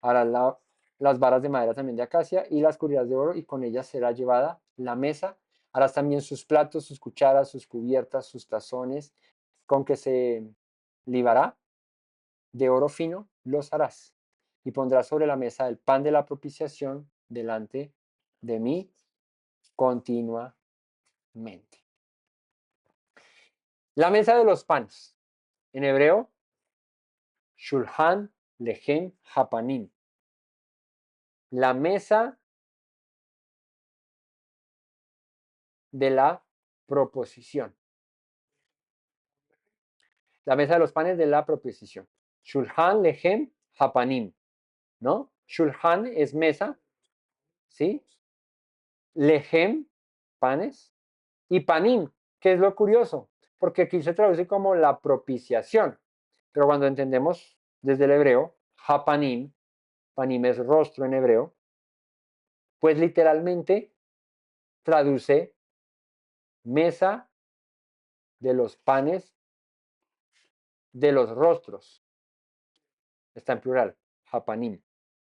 A: Harás las varas de madera también de acacia y las cubrirás de oro y con ellas será llevada la mesa. Harás también sus platos, sus cucharas, sus cubiertas, sus tazones, con que se libará de oro fino, los harás. Y pondrás sobre la mesa el pan de la propiciación delante de mí continuamente. La mesa de los panes. En hebreo, Shulhan Lechem Hapanim. La mesa de la proposición. La mesa de los panes de la proposición. Shulhan Lechem Hapanim. ¿No? Shulhan es mesa, ¿sí? Lechem, panes. Y panim, que es lo curioso, porque aquí se traduce como la propiciación. Pero cuando entendemos desde el hebreo, hapanim, panim es rostro en hebreo, pues literalmente traduce mesa de los panes de los rostros. Está en plural, hapanim,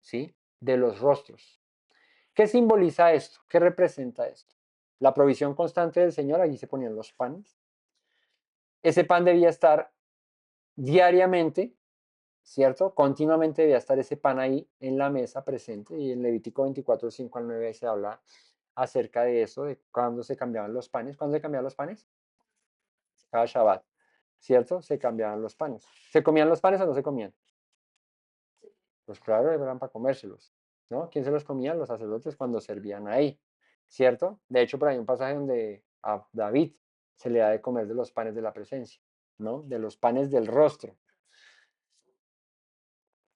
A: ¿sí? De los rostros. ¿Qué simboliza esto? ¿Qué representa esto? La provisión constante del Señor, allí se ponían los panes. Ese pan debía estar diariamente, ¿cierto? Continuamente debía estar ese pan ahí en la mesa presente. Y en Levítico 24, 5 al 9 se habla acerca de eso, de cuándo se cambiaban los panes. ¿Cuándo se cambiaban los panes? Cada Shabbat, ¿cierto? Se cambiaban los panes. ¿Se comían los panes o no se comían? Pues claro, eran para comérselos, ¿no? ¿Quién se los comía? Los sacerdotes cuando servían ahí, ¿cierto? De hecho, por ahí hay un pasaje donde a David se le da de comer de los panes de la presencia, ¿no? De los panes del rostro.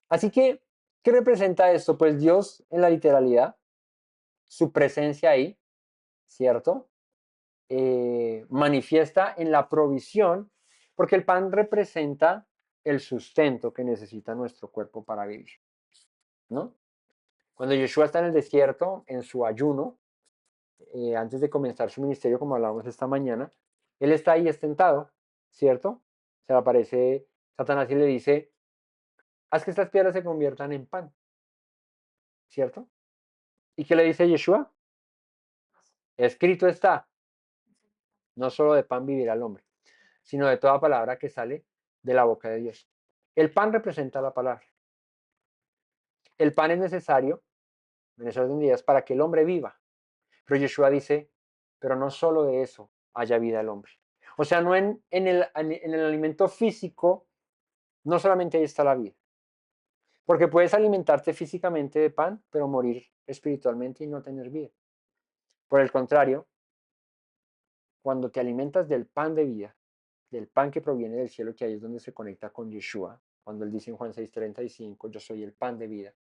A: Así que, ¿qué representa esto? Pues Dios en la literalidad, su presencia ahí, ¿cierto? Manifiesta en la provisión, porque el pan representa el sustento que necesita nuestro cuerpo para vivir, ¿no? Cuando Yeshua está en el desierto, en su ayuno, antes de comenzar su ministerio, como hablábamos esta mañana, él está ahí estentado, ¿cierto? Se le aparece Satanás y le dice, haz que estas piedras se conviertan en pan, ¿cierto? ¿Y qué le dice Yeshua? Escrito está, no solo de pan vivirá el hombre, sino de toda palabra que sale de la boca de Dios. El pan representa la palabra. El pan es necesario en esos días para que el hombre viva. Pero Yeshua dice, pero no solo de eso haya vida el hombre. O sea, no en el alimento físico, no solamente ahí está la vida. Porque puedes alimentarte físicamente de pan, pero morir espiritualmente y no tener vida. Por el contrario, cuando te alimentas del pan de vida, del pan que proviene del cielo, que ahí es donde se conecta con Yeshua, cuando él dice en Juan 6:35, yo soy el pan de vida,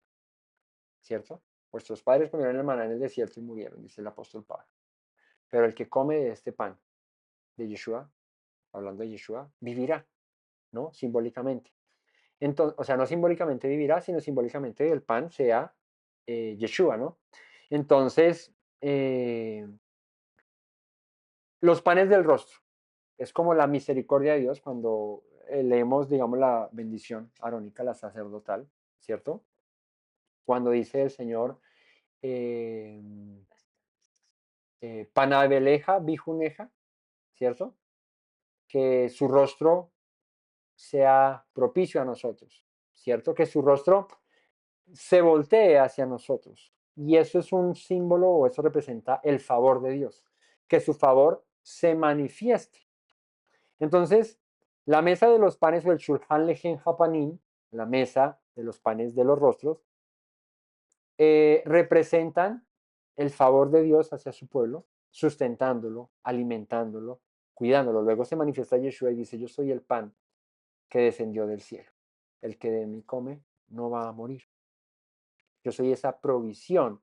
A: ¿cierto? Vuestros padres comieron el maná en el desierto y murieron, dice el apóstol Pablo. Pero el que come de este pan de Yeshua, hablando de Yeshua, vivirá, ¿no? Simbólicamente. Entonces, o sea, no simbólicamente vivirá, sino simbólicamente el pan sea Yeshua, ¿no? Entonces, los panes del rostro, es como la misericordia de Dios cuando leemos, digamos, la bendición arónica, la sacerdotal, ¿cierto? Cuando dice el Señor, eh, panabeleja, bijuneja, ¿cierto? Que su rostro sea propicio a nosotros, ¿cierto? Que su rostro se voltee hacia nosotros. Y eso es un símbolo o eso representa el favor de Dios, que su favor se manifieste. Entonces, la mesa de los panes o el Shulchan Lejen Hapanim, la mesa de los panes de los rostros, representan el favor de Dios hacia su pueblo, sustentándolo, alimentándolo, cuidándolo. Luego se manifiesta Yeshua y dice, yo soy el pan que descendió del cielo. El que de mí come no va a morir. Yo soy esa provisión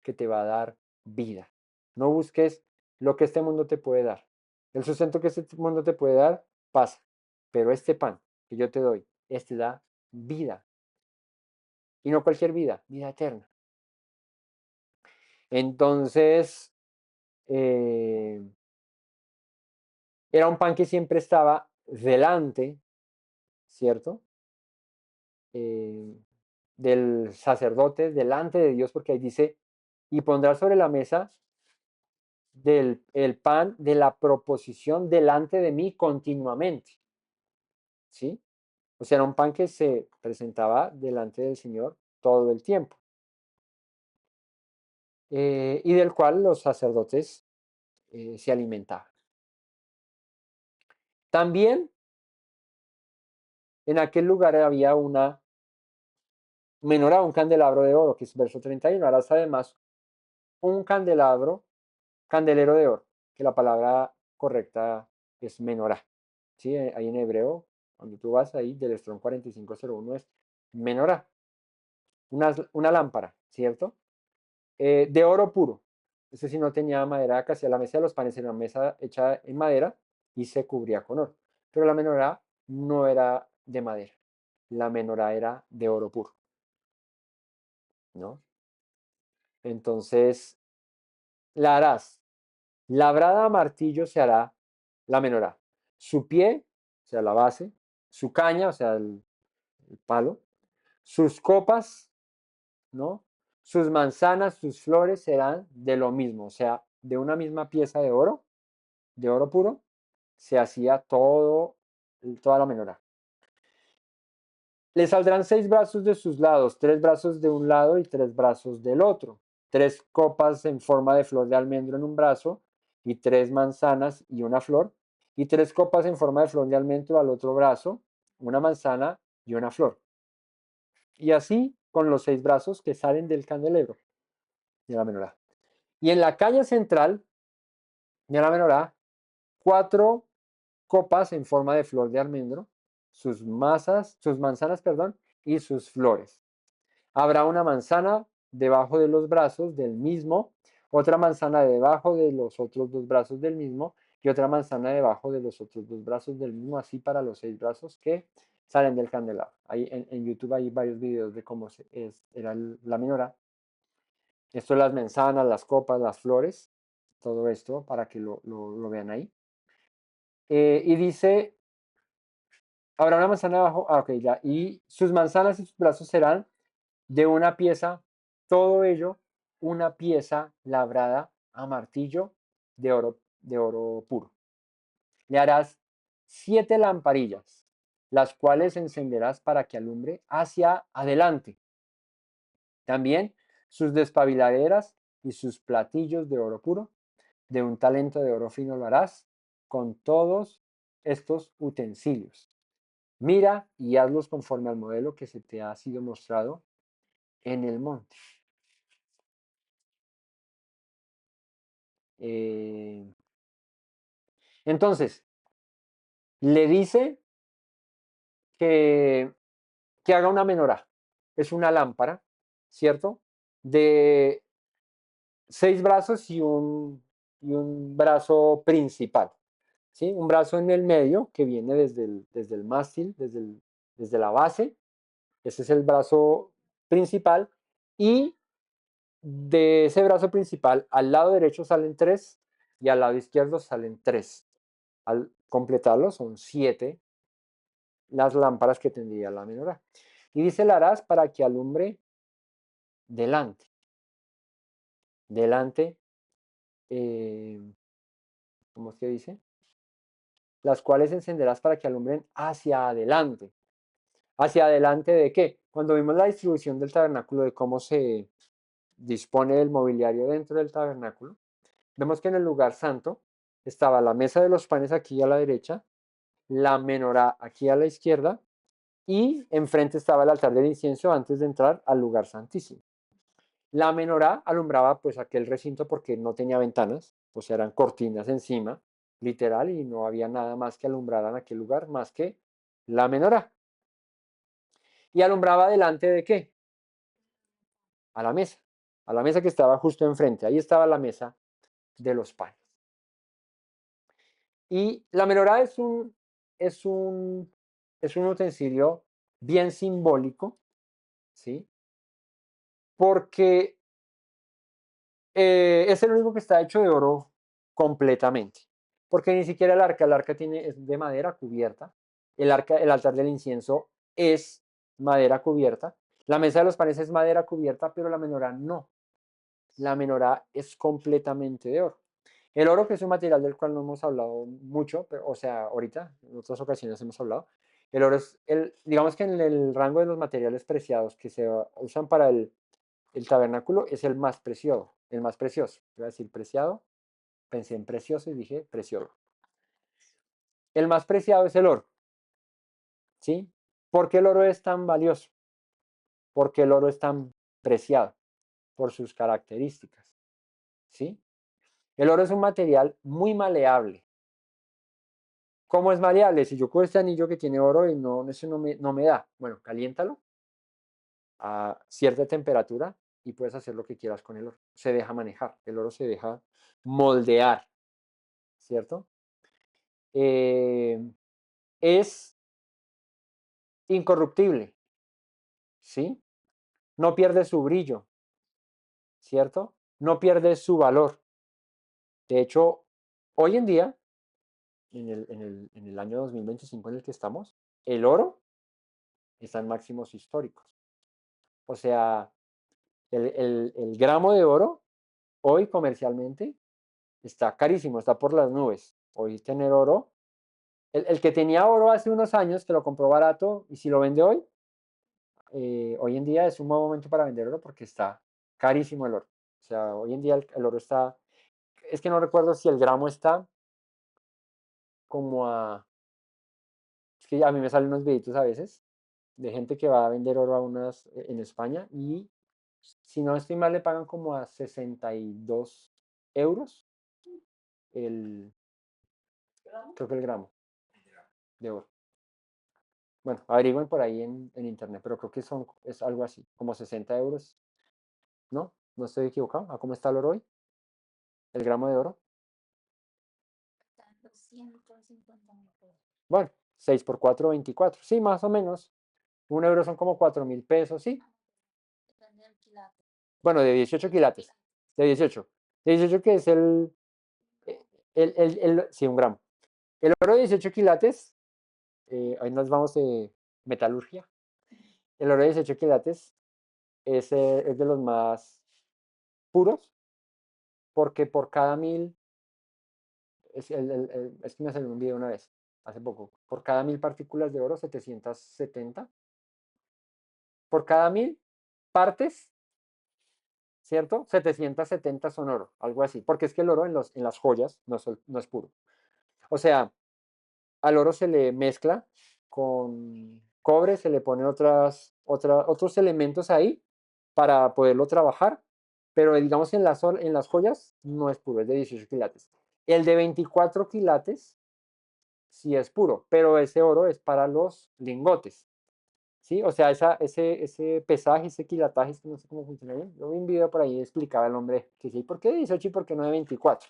A: que te va a dar vida. No busques lo que este mundo te puede dar. El sustento que este mundo te puede dar pasa, pero este pan que yo te doy, este da vida. Y no cualquier vida, vida eterna. Entonces, eh, Era un pan que siempre estaba delante, ¿cierto? Eh, del sacerdote, delante de Dios, porque ahí dice, y pondrá sobre la mesa el pan de la proposición delante de mí continuamente, ¿sí? O sea, era un pan que se presentaba delante del Señor todo el tiempo, y del cual los sacerdotes se alimentaban. También en aquel lugar había una menorá, un candelabro de oro, que es verso 31. Harás además un candelero de oro, que la palabra correcta es menorá. ¿Sí? Ahí en hebreo, cuando tú vas ahí del Strong 4501 es menorá, una lámpara, ¿cierto? De oro puro. Ese sí no tenía madera de acacia. La mesa de los panes era una mesa hecha en madera y se cubría con oro. Pero la menorá no era de madera. La menorá era de oro puro, ¿no? Entonces, la harás. Labrada a martillo se hará la menorá. Su pie, o sea, la base, su caña, o sea, el palo, sus copas, ¿no? Sus manzanas, sus flores serán de lo mismo, o sea, de una misma pieza de oro puro, se hacía toda la menorá. Le saldrán 6 brazos de sus lados, 3 brazos de un lado y 3 brazos del otro. 3 copas en forma de flor de almendro en un brazo y 3 manzanas y una flor. Y 3 copas en forma de flor de almendro al otro brazo, una manzana y una flor. Y así con los 6 brazos que salen del candelero de la menorá. Y en la caña central de la menorá, 4 copas en forma de flor de almendro, sus manzanas, perdón, y sus flores. Habrá una manzana debajo de los brazos del mismo, otra manzana debajo de los otros 2 brazos del mismo y otra manzana debajo de los otros 2 brazos del mismo, así para los 6 brazos que salen del candelabro. Ahí en YouTube hay varios videos de cómo era la menorá. Esto es las manzanas, las copas, las flores, todo esto para que lo vean ahí. Y dice, habrá una manzana abajo, ok, ya, y sus manzanas y sus brazos serán de una pieza, todo ello, una pieza labrada a martillo de oro puro. Le harás 7 lamparillas, las cuales encenderás para que alumbre hacia adelante. También sus despabiladeras y sus platillos de oro puro, de un talento de oro fino lo harás con todos estos utensilios. Mira y hazlos conforme al modelo que se te ha sido mostrado en el monte. Eh, entonces, le dice que, que haga una menorá. Es una lámpara, ¿cierto? De 6 brazos y un brazo principal, ¿sí? Un brazo en el medio que viene desde el mástil, desde la base. Ese es el brazo principal. Y de ese brazo principal, al lado derecho salen 3 y al lado izquierdo salen 3. Al completarlo son 7 las lámparas que tendría la menorá. Y dice, la harás para que alumbre delante. Delante, eh, ¿cómo es que dice? Las cuales encenderás para que alumbren hacia adelante. ¿Hacia adelante de qué? Cuando vimos la distribución del tabernáculo, de cómo se dispone el mobiliario dentro del tabernáculo, vemos que en el lugar santo estaba la mesa de los panes aquí a la derecha, la menorá aquí a la izquierda, y enfrente estaba el altar del incienso antes de entrar al lugar santísimo. La menorá alumbraba pues aquel recinto porque no tenía ventanas, o sea, eran cortinas encima, literal, y no había nada más que alumbrar en aquel lugar más que la menorá. Y alumbraba delante de qué? A la mesa que estaba justo enfrente. Ahí estaba la mesa de los panes. Y la menorá es un, es un utensilio bien simbólico, ¿sí? Porque es el único que está hecho de oro completamente. Porque ni siquiera el arca es de madera cubierta. El altar del incienso es madera cubierta. La mesa de los panes es madera cubierta, pero la menorá no. La menorá es completamente de oro. El oro, que es un material del cual no hemos hablado mucho, pero, o sea, ahorita, en otras ocasiones hemos hablado, el oro es, digamos que en el rango de los materiales preciados que se usan para el tabernáculo, es el más precioso, el más precioso. Iba a decir preciado, pensé en precioso y dije precioso. El más preciado es el oro, ¿sí? ¿Por qué el oro es tan valioso? Porque el oro es tan preciado por sus características, ¿sí? El oro es un material muy maleable. ¿Cómo es maleable? Si yo cojo este anillo que tiene oro y no, eso no me da, bueno, caliéntalo a cierta temperatura y puedes hacer lo que quieras con el oro. Se deja manejar, el oro se deja moldear, ¿cierto? Eh, es incorruptible, ¿sí? No pierde su brillo, ¿cierto? No pierde su valor. De hecho, hoy en día, en el año 2025 en el que estamos, el oro está en máximos históricos. O sea, el gramo de oro hoy comercialmente está carísimo, está por las nubes. Hoy tener oro, el que tenía oro hace unos años, que lo compró barato, y si lo vende hoy, hoy en día es un buen momento para vender oro porque está carísimo el oro. O sea, hoy en día el oro está, es que no recuerdo si el gramo está como a, es que a mí me salen unos videitos a veces de gente que va a vender oro a unas en España y si no estoy mal le pagan como a 62 euros el, creo que el gramo de oro. Bueno, averigüen por ahí en internet, pero creo que es algo así, como 60 euros, ¿no? No estoy equivocado. ¿A cómo está el oro hoy? El gramo de oro. Bueno, 6 por 4, 24. Sí, más o menos. Un euro son como 4.000 pesos, ¿sí? Bueno, de 18 quilates. De 18. De 18 que es sí, un gramo. El oro de 18 quilates, ahí nos vamos de metalurgia. El oro de 18 quilates es de los más puros, porque por cada 1.000, es que me salió un video una vez, hace poco, por cada 1.000 partículas de oro, 770, por cada 1.000 partes, ¿cierto? 770 son oro, algo así, porque es que el oro en las joyas no es puro. O sea, al oro se le mezcla con cobre, se le pone otros elementos ahí para poderlo trabajar, pero digamos en las joyas no es puro, es de 18 quilates. El de 24 quilates sí es puro, pero ese oro es para los lingotes, ¿sí? O sea, ese pesaje, ese quilataje, es que no sé cómo funciona bien. Yo vi un video por ahí explicaba el hombre que sí, ¿por qué 18 y por qué no de 24?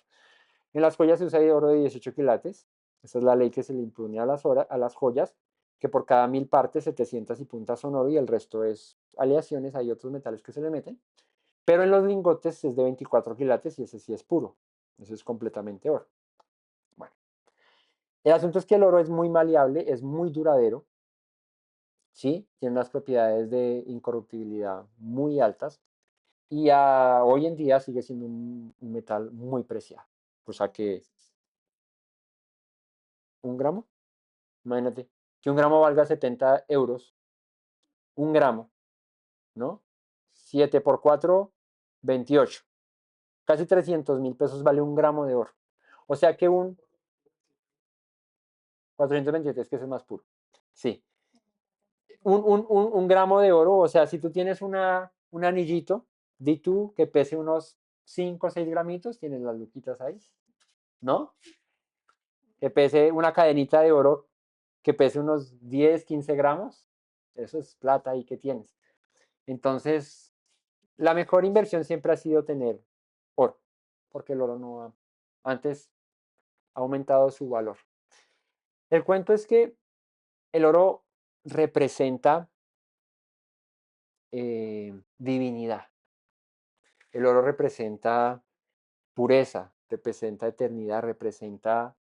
A: En las joyas se usa oro de 18 quilates. Esa es la ley que se le impone a las joyas, que por cada 1.000 partes, 700 y puntas son oro y el resto es aleaciones, hay otros metales que se le meten. Pero en los lingotes es de 24 quilates y ese sí es puro. Eso es completamente oro. Bueno, el asunto es que el oro es muy maleable, es muy duradero, ¿sí? Tiene unas propiedades de incorruptibilidad muy altas y hoy en día sigue siendo un metal muy preciado. O sea que 1 gramo. Imagínate, que 1 gramo valga 70 euros, 1 gramo, ¿no? 7 por 4, 28. Casi 300.000 pesos vale 1 gramo de oro. O sea que 428 es que es más puro. Sí. Un gramo de oro, o sea, si tú tienes un anillito, di tú que pese unos 5 o 6 gramitos, tienes las luquitas ahí, ¿no? Que pese una cadenita de oro que pese unos 10, 15 gramos, eso es plata ahí que tienes. Entonces, la mejor inversión siempre ha sido tener oro, porque el oro no ha, antes ha aumentado su valor. El cuento es que el oro representa divinidad. El oro representa pureza, representa eternidad, representa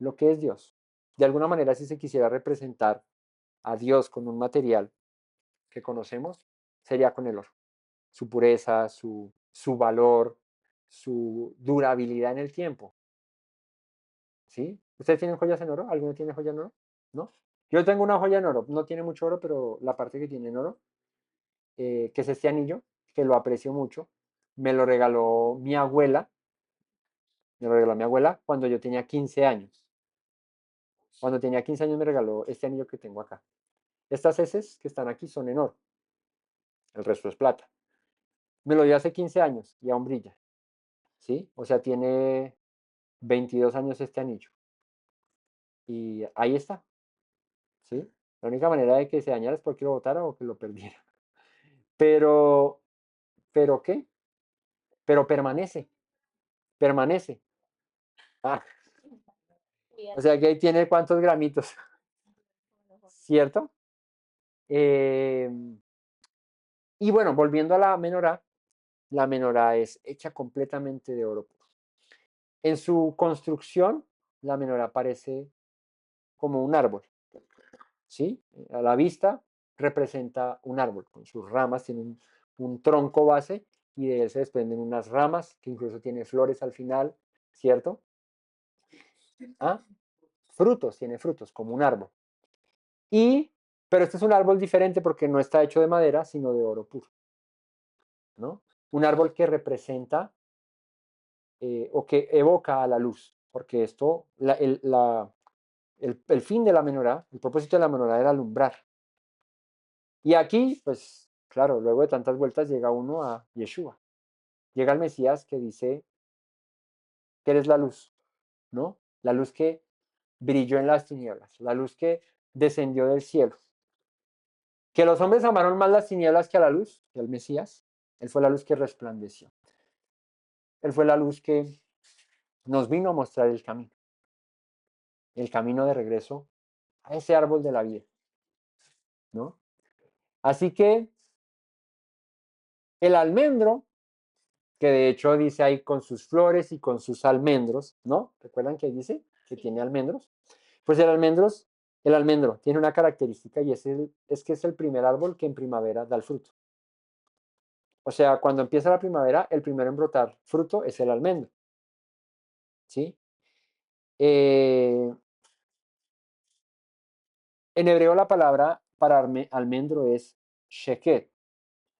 A: lo que es Dios. De alguna manera, si se quisiera representar a Dios con un material que conocemos, sería con el oro. Su pureza, su valor, su durabilidad en el tiempo. ¿Sí? ¿Ustedes tienen joyas en oro? ¿Alguno tiene joya en oro? ¿No? Yo tengo una joya en oro, no tiene mucho oro, pero la parte que tiene en oro, que es este anillo, que lo aprecio mucho, me lo regaló mi abuela, me lo regaló mi abuela cuando yo tenía 15 años. Cuando tenía 15 años me regaló este anillo que tengo acá. Estas heces que están aquí son en oro, el resto es plata. Me lo dio hace 15 años y aún brilla, ¿sí? O sea, tiene 22 años este anillo. Y ahí está, ¿sí? La única manera de que se dañara es porque lo botara o que lo perdiera. Pero, ¿pero qué? Pero permanece, permanece. Ah, o sea que ahí tiene cuántos gramitos, ¿cierto? Eh, y bueno, volviendo a la menorá es hecha completamente de oro puro. En su construcción, la menorá parece como un árbol, ¿sí? A la vista representa un árbol con sus ramas, tiene un tronco base y de él se desprenden unas ramas que incluso tiene flores al final, ¿cierto? Ah, frutos, tiene frutos como un árbol. Y, pero este es un árbol diferente porque no está hecho de madera, sino de oro puro, ¿no? Un árbol que representa o que evoca a la luz, porque esto, el fin de la menorá, el propósito de la menorá era alumbrar. Y aquí, pues claro, luego de tantas vueltas llega uno a Yeshua, llega el Mesías que dice que eres la luz, ¿no? La luz que brilló en las tinieblas, la luz que descendió del cielo. Que los hombres amaron más las tinieblas que a la luz, que al Mesías. Él fue la luz que resplandeció. Él fue la luz que nos vino a mostrar el camino de regreso a ese árbol de la vida, ¿no? Así que el almendro, que de hecho dice ahí con sus flores y con sus almendros, ¿no? ¿Recuerdan que dice que tiene almendros? Pues el almendro tiene una característica y es que es el primer árbol que en primavera da el fruto. O sea, cuando empieza la primavera, el primero en brotar fruto es el almendro, ¿sí? Eh, en hebreo la palabra para almendro es sheket,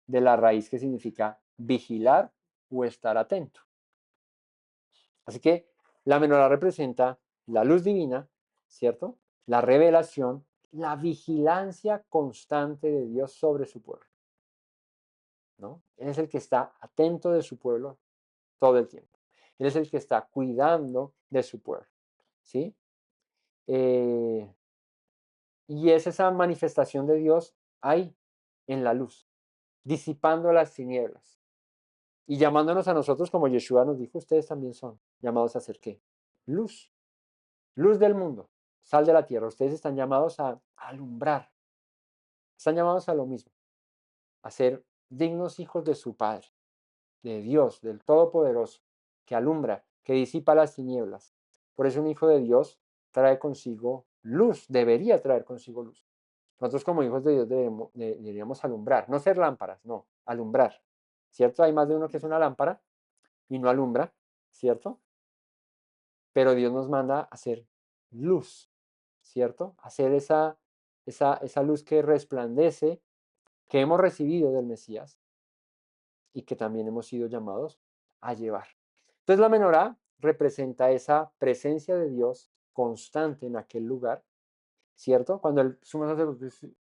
A: de la raíz que significa vigilar o estar atento. Así que la menorá representa la luz divina, ¿cierto? La revelación, la vigilancia constante de Dios sobre su pueblo, ¿no? Él es el que está atento de su pueblo todo el tiempo. Él es el que está cuidando de su pueblo, ¿sí? Eh, y es esa manifestación de Dios ahí, en la luz, disipando las tinieblas y llamándonos a nosotros, como Yeshua nos dijo, ustedes también son llamados a ser ¿qué? Luz, luz del mundo, sal de la tierra. Ustedes están llamados a alumbrar, están llamados a lo mismo, a ser dignos hijos de su Padre, de Dios, del Todopoderoso, que alumbra, que disipa las tinieblas. Por eso un hijo de Dios trae consigo luz, debería traer consigo luz. Nosotros como hijos de Dios deberíamos alumbrar, no ser lámparas, no, alumbrar, ¿cierto? Hay más de uno que es una lámpara y no alumbra, ¿cierto? Pero Dios nos manda a hacer luz, ¿cierto? Hacer esa luz que resplandece, que hemos recibido del Mesías y que también hemos sido llamados a llevar. Entonces la menorá representa esa presencia de Dios constante en aquel lugar, ¿cierto? Cuando el sumo sacerdote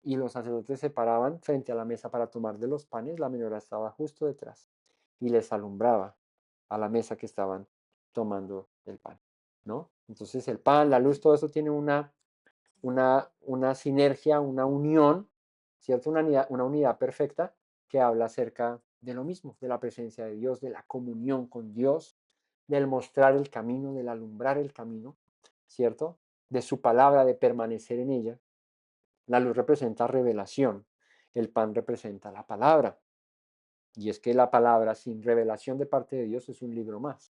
A: y los sacerdotes se paraban frente a la mesa para tomar de los panes, la menorá estaba justo detrás y les alumbraba a la mesa que estaban tomando el pan, ¿no? Entonces el pan, la luz, todo eso tiene una sinergia, una unión, ¿cierto? Una unidad perfecta que habla acerca de lo mismo, de la presencia de Dios, de la comunión con Dios, del mostrar el camino, del alumbrar el camino, ¿cierto? De su palabra, de permanecer en ella. La luz representa revelación, el pan representa la palabra. Y es que la palabra sin revelación de parte de Dios es un libro más.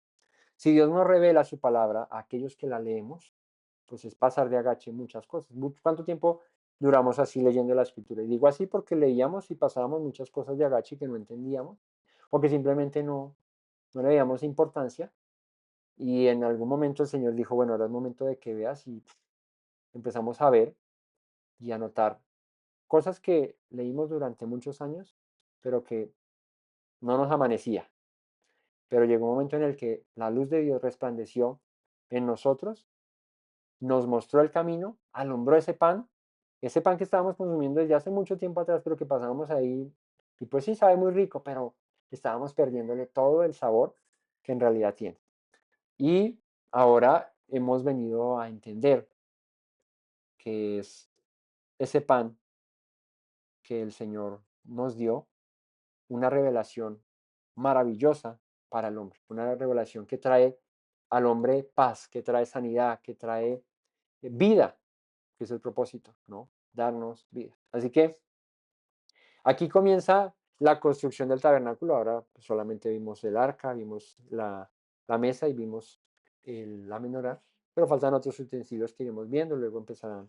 A: Si Dios nos revela su palabra a aquellos que la leemos, pues es pasar de agache muchas cosas. ¿Cuánto tiempo duramos así leyendo la escritura? Y digo así porque leíamos y pasábamos muchas cosas de agache que no entendíamos o que simplemente no le veíamos importancia. Y en algún momento el Señor dijo, bueno, ahora es momento de que veas y empezamos a ver y a notar cosas que leímos durante muchos años, pero que no nos amanecía. Pero llegó un momento en el que la luz de Dios resplandeció en nosotros, nos mostró el camino, alumbró ese pan que estábamos consumiendo desde hace mucho tiempo atrás, pero que pasábamos ahí, y pues sí sabe muy rico, pero estábamos perdiéndole todo el sabor que en realidad tiene. Y ahora hemos venido a entender que es ese pan que el Señor nos dio, una revelación maravillosa para el hombre, una revelación que trae al hombre paz, que trae sanidad, que trae vida, que es el propósito, ¿no? Darnos vida. Así que aquí comienza la construcción del tabernáculo. Ahora pues, solamente vimos el arca, vimos la mesa y vimos la menorá, pero faltan otros utensilios que iremos viendo. Luego empezarán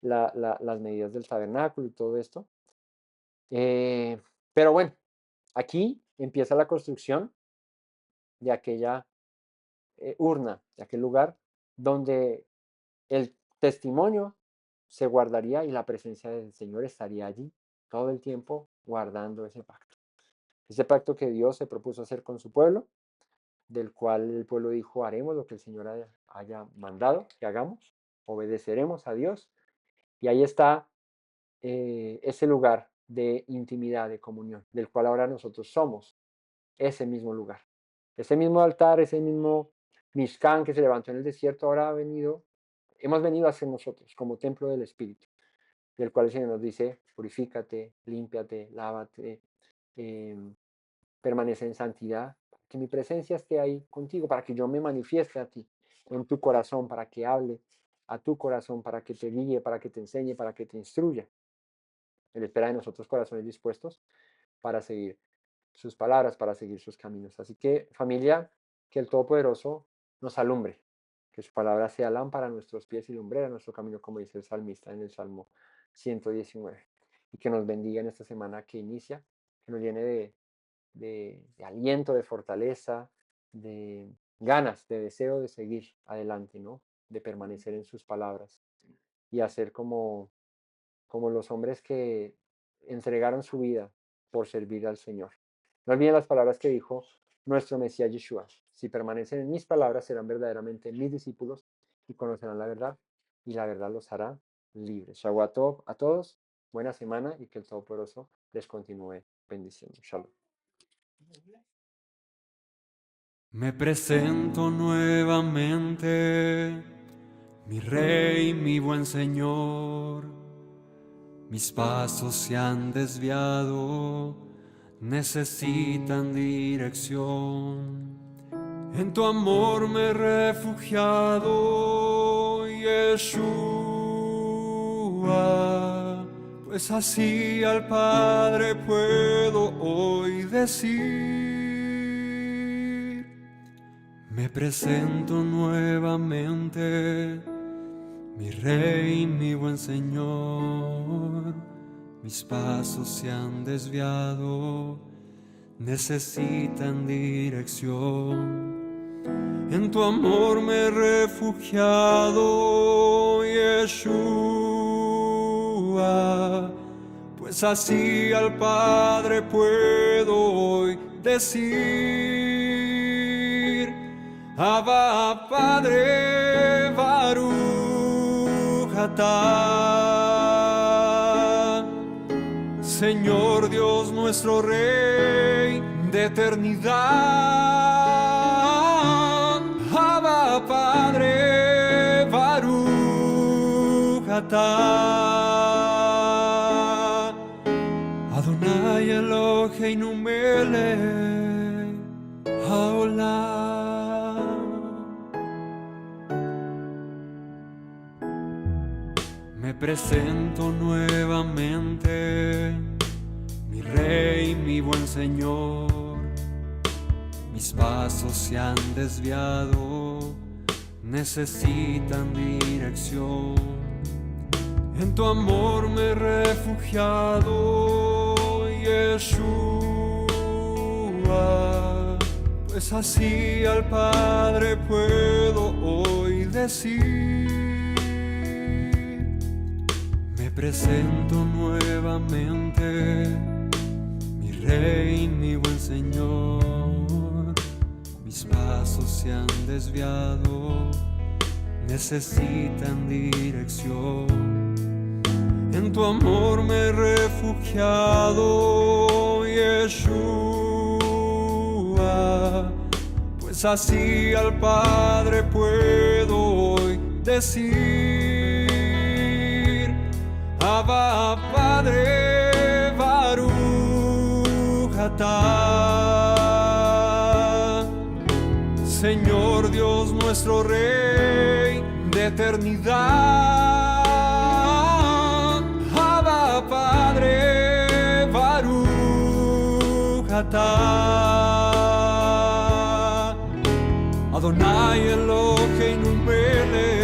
A: las medidas del tabernáculo y todo esto. Pero bueno, aquí empieza la construcción de aquella urna, de aquel lugar donde el testimonio se guardaría y la presencia del Señor estaría allí todo el tiempo guardando ese pacto. Ese pacto que Dios se propuso hacer con su pueblo, del cual el pueblo dijo, haremos lo que el Señor haya mandado que hagamos, obedeceremos a Dios. Y ahí está ese lugar de intimidad, de comunión, del cual ahora nosotros somos ese mismo lugar. Ese mismo altar, ese mismo Mishkan que se levantó en el desierto, ahora hemos venido a ser nosotros como templo del Espíritu, del cual el Señor nos dice, purifícate, límpiate, lávate, permanece en santidad, que mi presencia esté ahí contigo, para que yo me manifieste a ti, en tu corazón, para que hable a tu corazón, para que te guíe, para que te enseñe, para que te instruya. Él espera de nosotros corazones dispuestos para seguir sus palabras, para seguir sus caminos. Así que, familia, que el Todopoderoso nos alumbre, que su palabra sea lámpara a nuestros pies y lumbrera a nuestro camino, como dice el salmista en el Salmo 119. Y que nos bendiga en esta semana que inicia, que nos llene de aliento, de fortaleza, de ganas, de deseo de seguir adelante, ¿no? De permanecer en sus palabras y hacer como los hombres que entregaron su vida por servir al Señor. No olviden las palabras que dijo nuestro Mesías Yeshua. Si permanecen en mis palabras, serán verdaderamente mis discípulos y conocerán la verdad, y la verdad los hará libres. Shabbat Tov a todos, buena semana y que el Todopoderoso les continúe bendiciendo. Shalom.
C: Me presento nuevamente, mi Rey, mi buen Señor. Mis pasos se han desviado, necesitan dirección. En tu amor me he refugiado, Yeshua, pues así al Padre puedo hoy decir. Me presento nuevamente, mi Rey, mi buen Señor. Mis pasos se han desviado, necesitan dirección. En tu amor me he refugiado, Yeshua, pues así al Padre puedo hoy decir. Abba, Padre, Baruch atah, Señor Dios nuestro Rey de eternidad. Abba, Padre, Baruch atah, Adonai Eloheinu melech haolam. Me presento nuevamente, mi Rey, mi buen Señor. Mis pasos se han desviado, necesitan dirección. En tu amor me he refugiado, Yeshua, pues así al Padre puedo hoy decir: me presento nuevamente, mi Rey, mi buen Señor. Mis pasos se han desviado, necesitan dirección. En tu amor me he refugiado, Yeshua, pues así al Padre puedo hoy decir: Abba, Padre, Baruch atah. Señor Dios nuestro Rey de eternidad, Abba, Padre, Baruch atah. Adonai Eloheinu melech